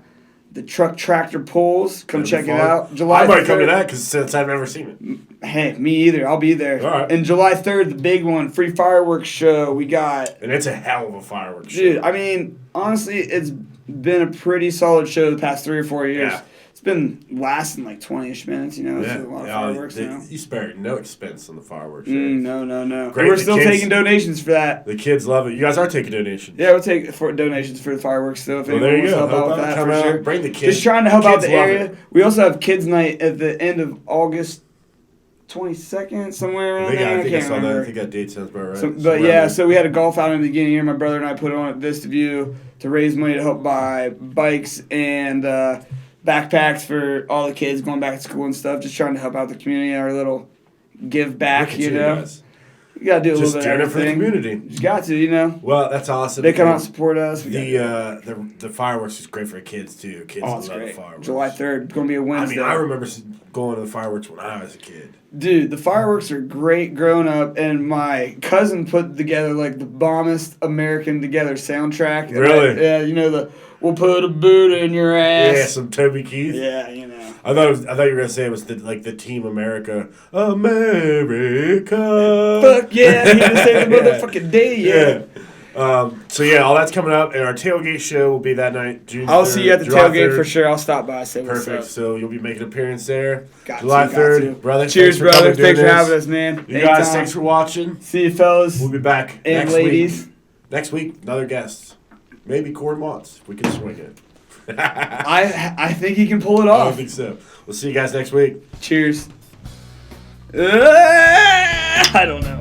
the truck tractor pulls. Come That'd check be it fun. out. July I might come to 3rd. that because since I've never seen it. Hey, me either. I'll be there. All right. And July 3rd, the big one, free fireworks show. We got, And it's a hell of a fireworks show. dude, I mean, honestly, it's been a pretty solid show the past 3 or 4 years. Yeah. It's been lasting like 20-ish minutes, you know? Yeah. So a lot of Yeah, fireworks now. you spared no expense on the fireworks show. No. Great, We're the still kids- taking donations for that. The kids love it. You guys are taking donations. Yeah, we'll take for donations for the fireworks still. If Well, anyone there you wants to go. help out with Help out, that, come for out, sure. bring the kids. Just trying to help out Kids the love area. it. We also have kids' night at the end of August 22nd, somewhere around there. I think I can't saw that. I remember. think that date sounds about right. So, Somewhere but yeah, there. so we had a golf outing in the beginning here. My brother and I put on at Vista View to raise money to help buy bikes and backpacks for all the kids going back to school and stuff. Just trying to help out the community, our little give back, Look at you know. guys. You gotta do a Just little bit doing of it for the everything. community. You got to, you know. Well, that's awesome. They come out And and support us. We the fireworks is great for kids too. Kids Oh, love it's the great. fireworks. July 3rd, gonna be a I Wednesday. mean, I remember going to the fireworks when I was a kid. Dude, the fireworks are great growing up, and my cousin put together like the bombest American Together soundtrack. And Really? yeah, you know the "We'll put a boot in your ass." Yeah, some Toby Keith. Yeah, you know. I thought you were gonna say it was the Team America. America. Fuck yeah, he didn't say the motherfucking day yet. So yeah, all that's coming up, and our tailgate show will be that night. June I'll 3rd, see you at the July tailgate 3rd. for sure. I'll stop by. Say what's Perfect. up. So you'll be making an appearance there. Got July to. 3rd, brother. Cheers, thanks for coming brother. and doing Thanks for this. having us, man. You guys, Anytime. thanks for watching. See you, fellas. We'll be back And next ladies. week. Next week, another guest. Maybe Corey Motts, if we can swing it. I think he can pull it I off. don't think so. We'll see you guys next week. Cheers. I don't know.